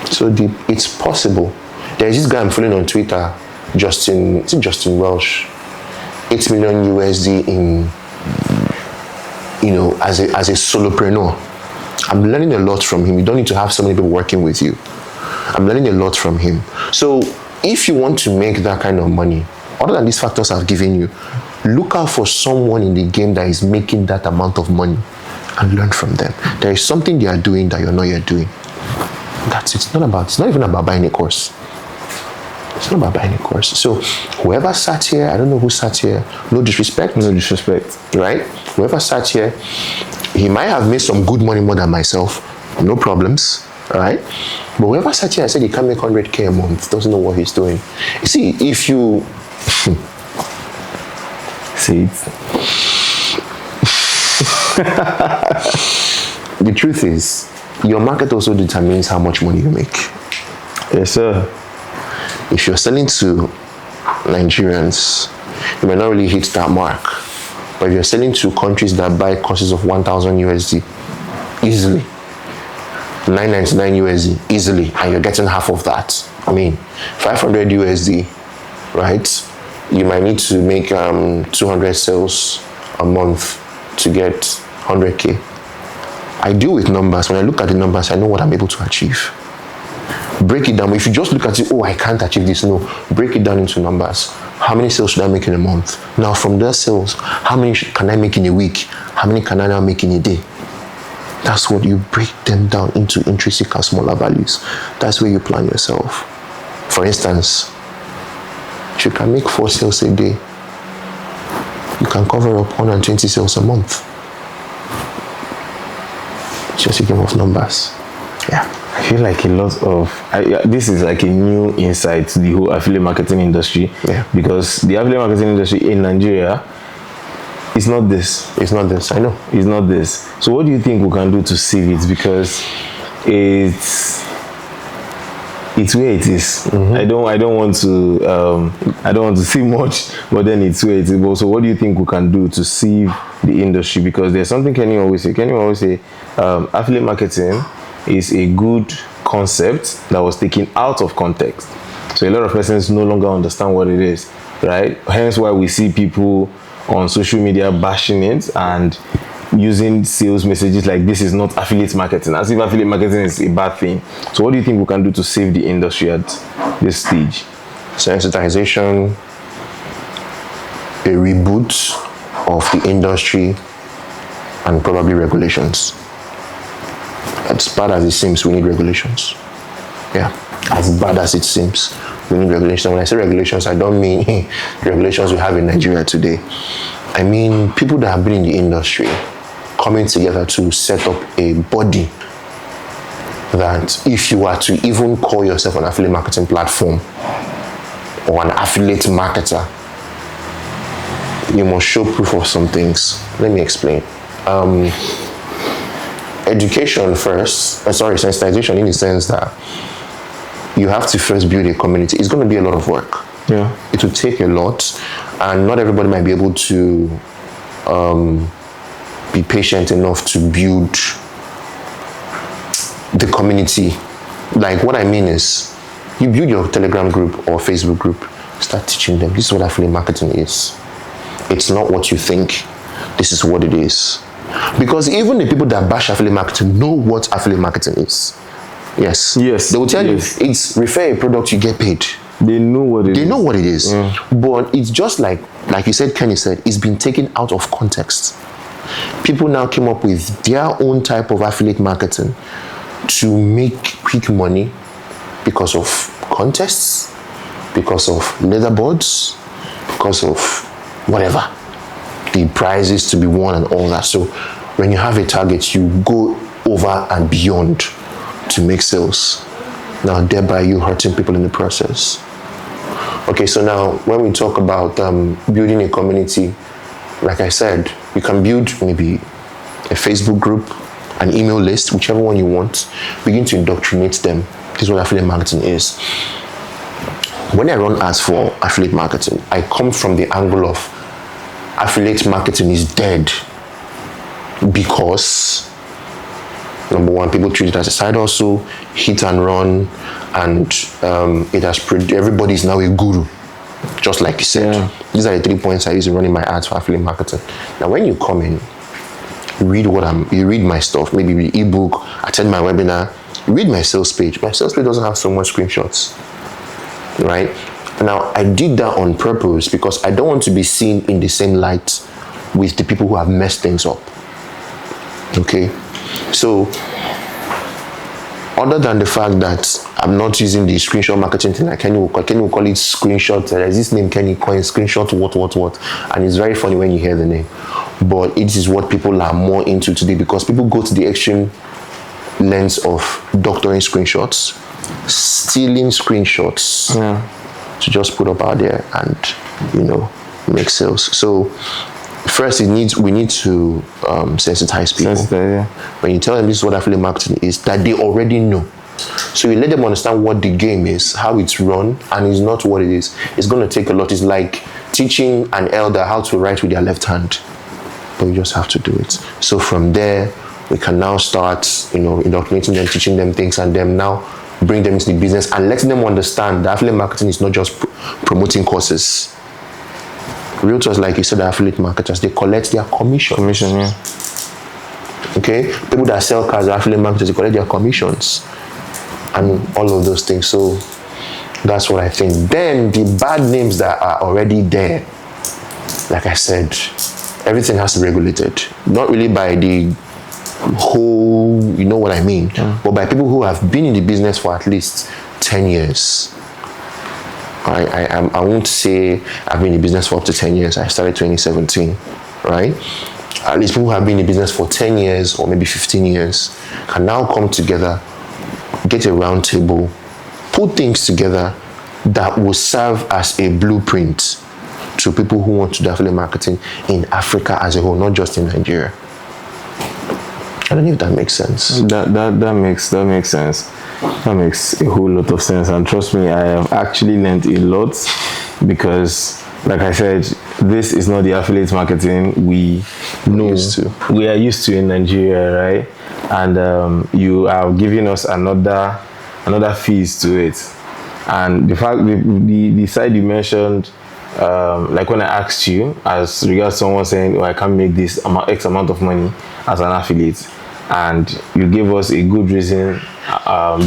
So it's possible. There's this guy I'm following on Twitter, Justin Welsh, 8 million USD in, as a solopreneur. I'm learning a lot from him. You don't need to have so many people working with you. I'm learning a lot from him. So if you want to make that kind of money, other than these factors I've given you, look out for someone in the game that is making that amount of money and learn from them. There is something they are doing that you're not yet doing. That's it. It's not even about buying a course. It's not about buying a course. So whoever sat here, I don't know who sat here, no disrespect. No disrespect. Right? Whoever sat here, he might have made some good money more than myself. No problems. All right? But whoever sat here and said he can't make 100K a month, doesn't know what he's doing. You see, if you... See it. The truth is, your market also determines how much money you make. Yes, sir. If you're selling to Nigerians, you may not really hit that mark. But if you're selling to countries that buy courses of 1,000 USD, easily, 999 USD, easily, and you're getting half of that. I mean, 500 USD, right? You might need to make 200 sales a month to get 100K. I deal with numbers. When I look at the numbers, I know what I'm able to achieve. Break it down. If you just look at it, oh, I can't achieve this. No, break it down into numbers. How many sales should I make in a month? Now, from those sales, how many can I make in a week? How many can I now make in a day? That's what you break them down into intrinsic and smaller values. That's where you plan yourself. For instance, if you can make 4 sales a day, you can cover up 120 sales a month. It's just a game of numbers. Yeah. I feel like a lot of this is like a new insight to the whole affiliate marketing industry. Yeah. Because the affiliate marketing industry in Nigeria is not this. It's not this. I know. It's not this. So what do you think we can do to save it? Because it's where it is. Mm-hmm. I don't want to say much, but then it's where it is. So what do you think we can do to save the industry? Because there's something Kenny always say. Affiliate marketing is a good concept that was taken out of context. So a lot of persons no longer understand what it is, right? Hence why we see people on social media bashing it and using sales messages like this is not affiliate marketing, as if affiliate marketing is a bad thing. So what do you think we can do to save the industry at this stage? Sensitization, a reboot of the industry, and probably regulations. As bad as it seems, we need regulations. Yeah, as bad as it seems, we need regulations. When I say regulations, I don't mean regulations we have in Nigeria today. I mean people that have been in the industry coming together to set up a body that if you are to even call yourself an affiliate marketing platform or an affiliate marketer, you must show proof of some things. Let me explain. Education first, sensitization in the sense that you have to first build a community. It's going to be a lot of work. Yeah. It will take a lot, and not everybody might be able to be patient enough to build the community. Like what I mean is, you build your Telegram group or Facebook group, start teaching them, this is what affiliate marketing is. It's not what you think, this is what it is. Because even the people that bash affiliate marketing know what affiliate marketing is. Yes. They will tell you, it's refer a product, you get paid. They know what it is. They know what it is. But it's just like you said, Kenny said, it's been taken out of context. People now came up with their own type of affiliate marketing to make quick money because of contests, because of leaderboards, because of whatever. The prizes to be won and all that. So when you have a target, you go over and beyond to make sales. Now, thereby you hurting people in the process. Okay, so now when we talk about building a community, like I said, you can build maybe a Facebook group, an email list, whichever one you want. Begin to indoctrinate them. This is what affiliate marketing is. When I run ads for affiliate marketing, I come from the angle of affiliate marketing is dead because number one, people treat it as a side hustle, hit and run, and it has everybody is now a guru, just like you said. These are the 3 points I use in running my ads for affiliate marketing. Now when you come in, you read my stuff, maybe read ebook, attend my webinar, read my sales page. My sales page doesn't have so much screenshots, right? Now, I did that on purpose because I don't want to be seen in the same light with the people who have messed things up. Okay, so other than the fact that I'm not using the screenshot marketing thing, like Kenny will call it screenshot. There's this name Kenny coin screenshot what, and it's very funny when you hear the name. But it is what people are more into today because people go to the extreme lengths of doctoring screenshots, stealing screenshots to just put up out there and make sales. So first, we need to sensitize people. When you tell them this is what affiliate marketing is, that they already know. So you let them understand what the game is, how it's run, and it's not what it is. It's going to take a lot. It's like teaching an elder how to write with their left hand, but you just have to do it. So from there, we can now start, indoctrinating them, teaching them things, and then now bring them into the business and letting them understand that affiliate marketing is not just promoting courses. Realtors, like you said, affiliate marketers, they collect their commission. Okay? People that sell cars are affiliate marketers, they collect their commissions and all of those things. So that's what I think. Then the bad names that are already there, like I said, everything has to be regulated. Not really by the whole, you know what I mean, but by people who have been in the business for at least 10 years. I won't say I've been in business for up to 10 years. I started 2017, right? At least people who have been in business for 10 years or maybe 15 years can now come together, get a round table, put things together that will serve as a blueprint to people who want to do affiliate marketing in Africa as a whole, not just in Nigeria. I don't know if that makes sense. That makes sense. That makes a whole lot of sense. And trust me, I have actually learned a lot because, like I said, this is not the affiliate marketing we are used to in Nigeria, right? And you are giving us another fees to it. And the fact, the side you mentioned, like when I asked you, as regards someone saying, I can't make this X amount of money as an affiliate, and you gave us a good reason,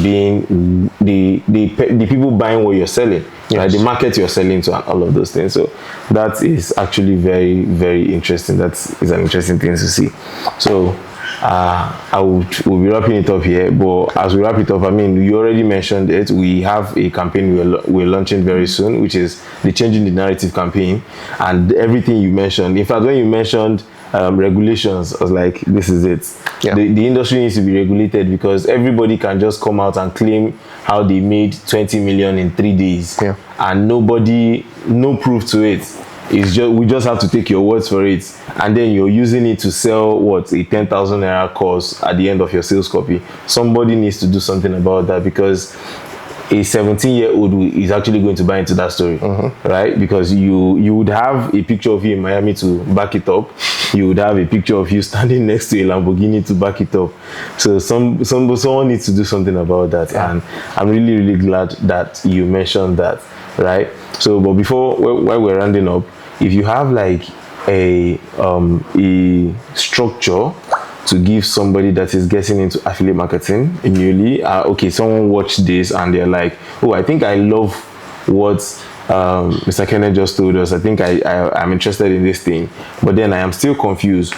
being the people buying what you're selling, right? The market you're selling to, and all of those things. So that is actually very, very interesting. That is an interesting thing to see. So we'll be wrapping it up here, but as we wrap it up, I mean, you already mentioned it. We have a campaign we're launching very soon, which is the Changing the Narrative campaign, and everything you mentioned. In fact, when you mentioned regulations, I was like, this is it. The industry needs to be regulated because everybody can just come out and claim how they made 20 million in 3 days, and no proof to it. It's just, we just have to take your words for it, and then you're using it to sell a 10,000 naira course at the end of your sales copy. Somebody needs to do something about that, because a 17-year-old is actually going to buy into that story, right? Because you would have a picture of you in Miami to back it up. You would have a picture of you standing next to a Lamborghini to back it up. So someone needs to do something about that, and I'm really, really glad that you mentioned that, right? So, but while we're rounding up, if you have like a structure to give somebody that is getting into affiliate marketing newly, someone watched this and they're like, oh, I think I love what Mr. Kenneth just told us. I think I'm interested in this thing, but then I am still confused.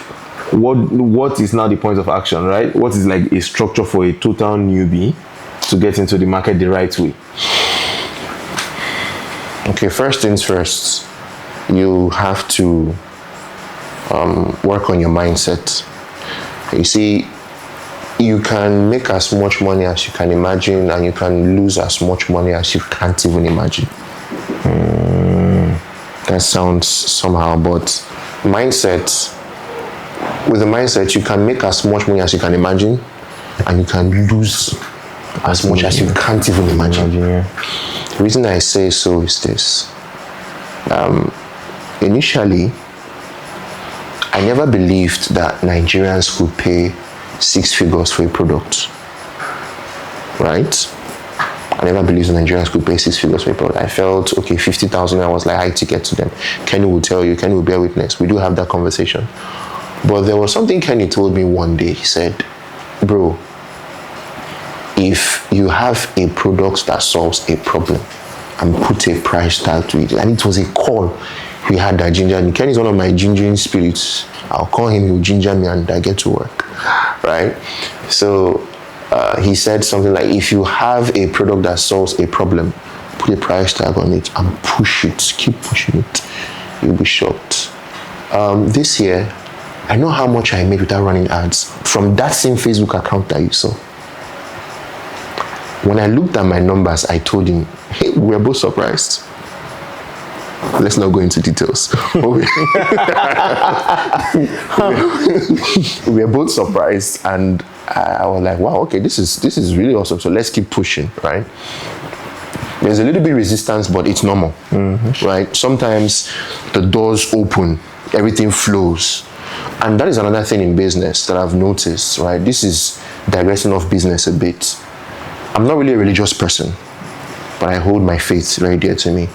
What is now the point of action, right? What is like a structure for a total newbie to get into the market the right way? Okay, first things first, you have to work on your mindset. You see, you can make as much money as you can imagine, and you can lose as much money as you can't even imagine. That sounds somehow, but with the mindset, you can make as much money as you can imagine, and you can lose as much as you can't even imagine. The reason I say so is this. Initially, I never believed that Nigerians could pay 6 figures for a product, right? I never believed that Nigerians could pay 6 figures for a product. I felt, 50,000, I was like high ticket to them. Kenny will tell you, Kenny will bear witness. We do have that conversation. But there was something Kenny told me one day. He said, bro, if you have a product that solves a problem and put a price tag to it, and it was a call we had that gingered me. Kenny is one of my gingering spirits. I'll call him, he'll ginger me, and I get to work, right? So he said something like, if you have a product that solves a problem, put a price tag on it and push it, keep pushing it, you'll be shocked. This year, I know how much I made without running ads from that same Facebook account that you saw. When I looked at my numbers, I told him, hey, we were both surprised. Let's not go into details. We were both surprised, and I was like, wow, okay, this is really awesome. So let's keep pushing, right? There's a little bit of resistance, but it's normal, right? Sometimes the doors open, everything flows. And that is another thing in business that I've noticed, right? This is digressing off business a bit. I'm not really a religious person, but I hold my faith very dear to me.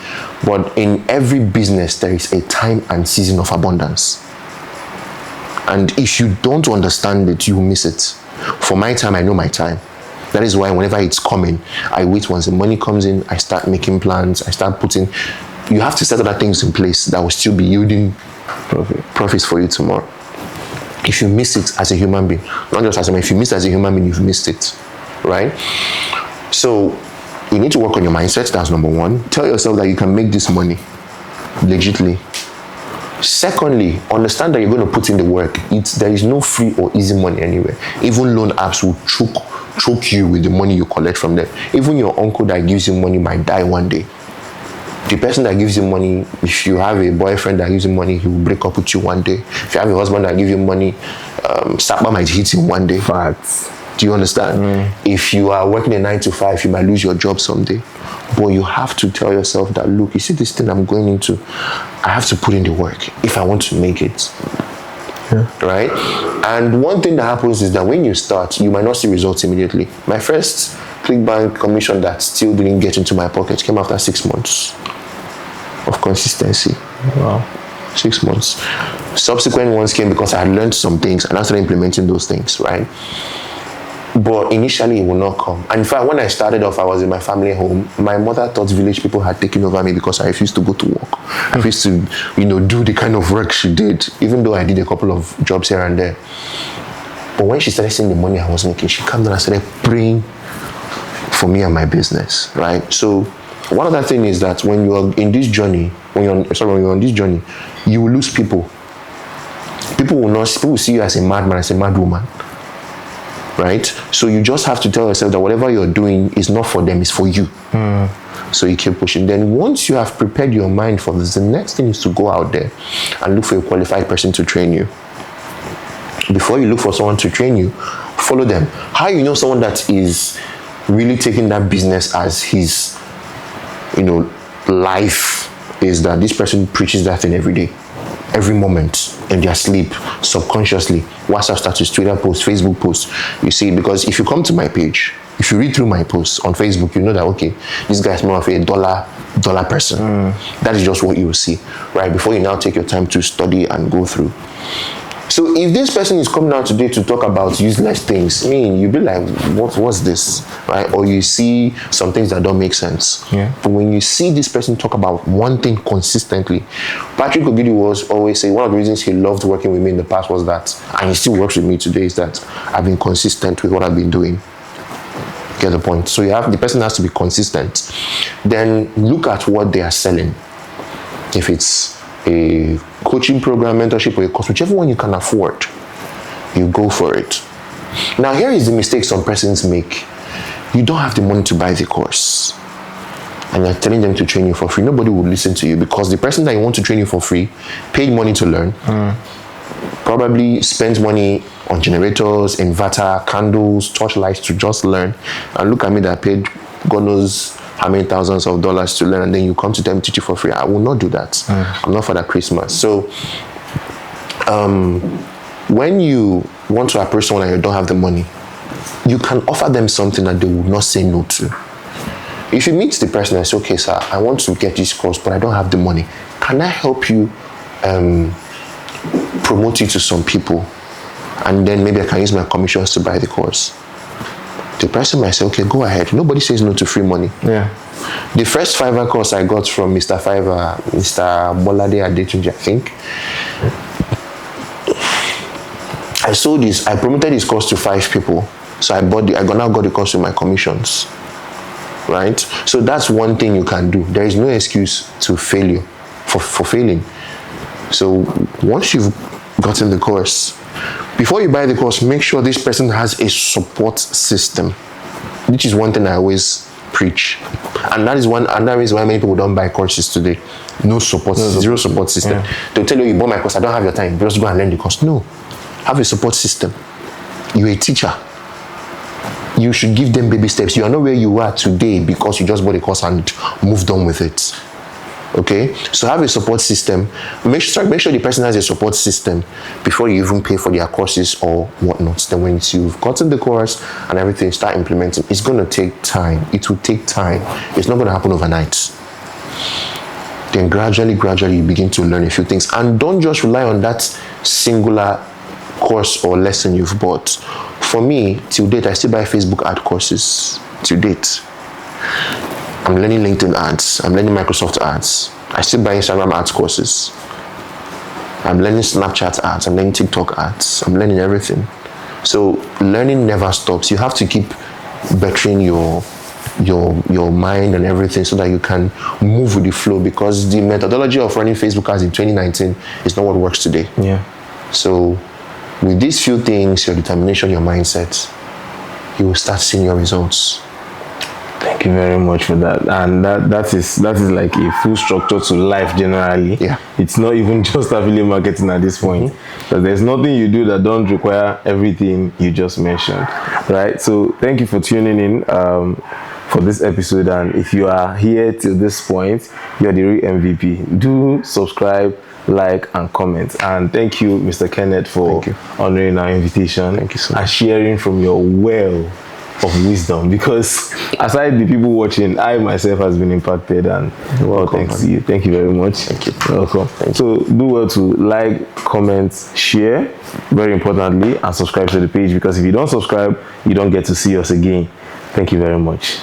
But in every business, there is a time and season of abundance. And if you don't understand it, you will miss it. For my time, I know my time. That is why whenever it's coming, I wait. Once the money comes in, I start making plans, I start putting, you have to set other things in place that will still be yielding profits for you tomorrow. If you miss it as a human being, not just as a man, if you miss it as a human being, you've missed it, right? So you need to work on your mindset. That's number one. Tell yourself that you can make this money legitly. Secondly, understand that you're going to put in the work. There is no free or easy money anywhere. Even loan apps will choke you with the money you collect from them. Even your uncle that gives you money might die one day. The person that gives you money, if you have a boyfriend that gives you money, he will break up with you one day. If you have a husband that gives you money, Sapa might hit him one day. Facts. Do you understand? If you are working a 9 to 5, you might lose your job someday. But you have to tell yourself that, look, you see this thing I'm going into, I have to put in the work if I want to make it. Yeah. Right? And one thing that happens is that when you start, you might not see results immediately. My first ClickBank commission that still didn't get into my pocket came after 6 months of consistency. Wow. 6 months. Subsequent ones came because I had learned some things and I started implementing those things, right? But initially it will not come. And in fact, when I started off, I was in my family home. My mother thought village people had taken over me because I refused to go to work. I refused to, do the kind of work she did, even though I did a couple of jobs here and there. But when she started seeing the money I was making, she came down and started praying for me and my business, right? So one other thing is that when you're in this journey, when you're on this journey, you will lose people. People will see you as a madman, as a mad woman. Right? So you just have to tell yourself that whatever you're doing is not for them, it's for you. So you keep pushing. Then once you have prepared your mind for this, the next thing is to go out there and look for a qualified person to train you. Before you look for someone to train you, follow them. How you know someone that is really taking that business as his, life, is that this person preaches that thing every day, every moment, in their sleep, subconsciously. WhatsApp status, Twitter posts, Facebook posts. You see, because if you come to my page, if you read through my posts on Facebook, you know that, okay, this guy is more of a dollar person. That is just what you will see, right? Before you now take your time to study and go through. So if this person is coming out today to talk about useless things, you'll be like, what's this, right? Or you see some things that don't make sense. Yeah. But when you see this person talk about one thing consistently, Patrick Ogidi was always saying one of the reasons he loved working with me in the past was that, and he still works with me today, is that I've been consistent with what I've been doing. Get the point? So the person has to be consistent. Then look at what they are selling. If it's a coaching program, mentorship, or a course, whichever one you can afford, you go for it. Now, here is the mistake some persons make. You don't have the money to buy the course, and you're telling them to train you for free. Nobody will listen to you because the person that you want to train you for free paid money to learn, probably spent money on generators, inverter, candles, torchlights to just learn. And look at me that paid God knows how many thousands of dollars to learn, and then you come to them to teach you for free. I will not do that. I'm not for that Christmas. So when you want to approach someone and you don't have the money, you can offer them something that they will not say no to. If you meet the person and say, okay, sir, I want to get this course, but I don't have the money. Can I help you promote you to some people, and then maybe I can use my commissions to buy the course. The person might say, okay, go ahead. Nobody says no to free money. Yeah. The first Fiverr course I got from Mr. Fiverr, Mr. Bolade Adetunji, I think. I sold this, I promoted this course to 5 people. So I now got the course with my commissions. Right? So that's one thing you can do. There is no excuse to failure for failing. So once you've gotten the course, before you buy the course, make sure this person has a support system, which is one thing I always preach. And that is another reason why many people don't buy courses today. Zero support system. Yeah. They'll tell you bought my course, I don't have your time, just go and learn the course. No. Have a support system. You're a teacher. You should give them baby steps. You are not where you are today because you just bought a course and moved on with it. Okay, so have a support system. Make sure the person has a support system before you even pay for their courses or whatnot. Then when you've gotten the course and everything, start implementing. It's going to take time. It will take time. It's not going to happen overnight. Then gradually you begin to learn a few things, and don't just rely on that singular course or lesson you've bought. For me, till date, I still buy Facebook ad courses. Till date, I'm learning LinkedIn ads. I'm learning Microsoft ads. I still buy Instagram ads courses. I'm learning Snapchat ads. I'm learning TikTok ads. I'm learning everything. So learning never stops. You have to keep bettering your mind and everything so that you can move with the flow, because the methodology of running Facebook ads in 2019 is not what works today. Yeah. So with these few things, your determination, your mindset, you will start seeing your results. Thank you very much for that. And that is like a full structure to life generally. Yeah. It's not even just affiliate marketing at this point. Because there's nothing you do that don't require everything you just mentioned. Right? So thank you for tuning in for this episode. And if you are here till this point, you're the real MVP. Do subscribe, like, and comment. And thank you, Mr. Kenneth, for honoring our invitation. Thank you so much. And sharing from your well of wisdom, because aside the people watching, I myself has been impacted, and thanks to you. Thank you very much. Thank you. You're welcome. So do well to like, comment, share, very importantly, and subscribe to the page, because if you don't subscribe, you don't get to see us again. Thank you very much.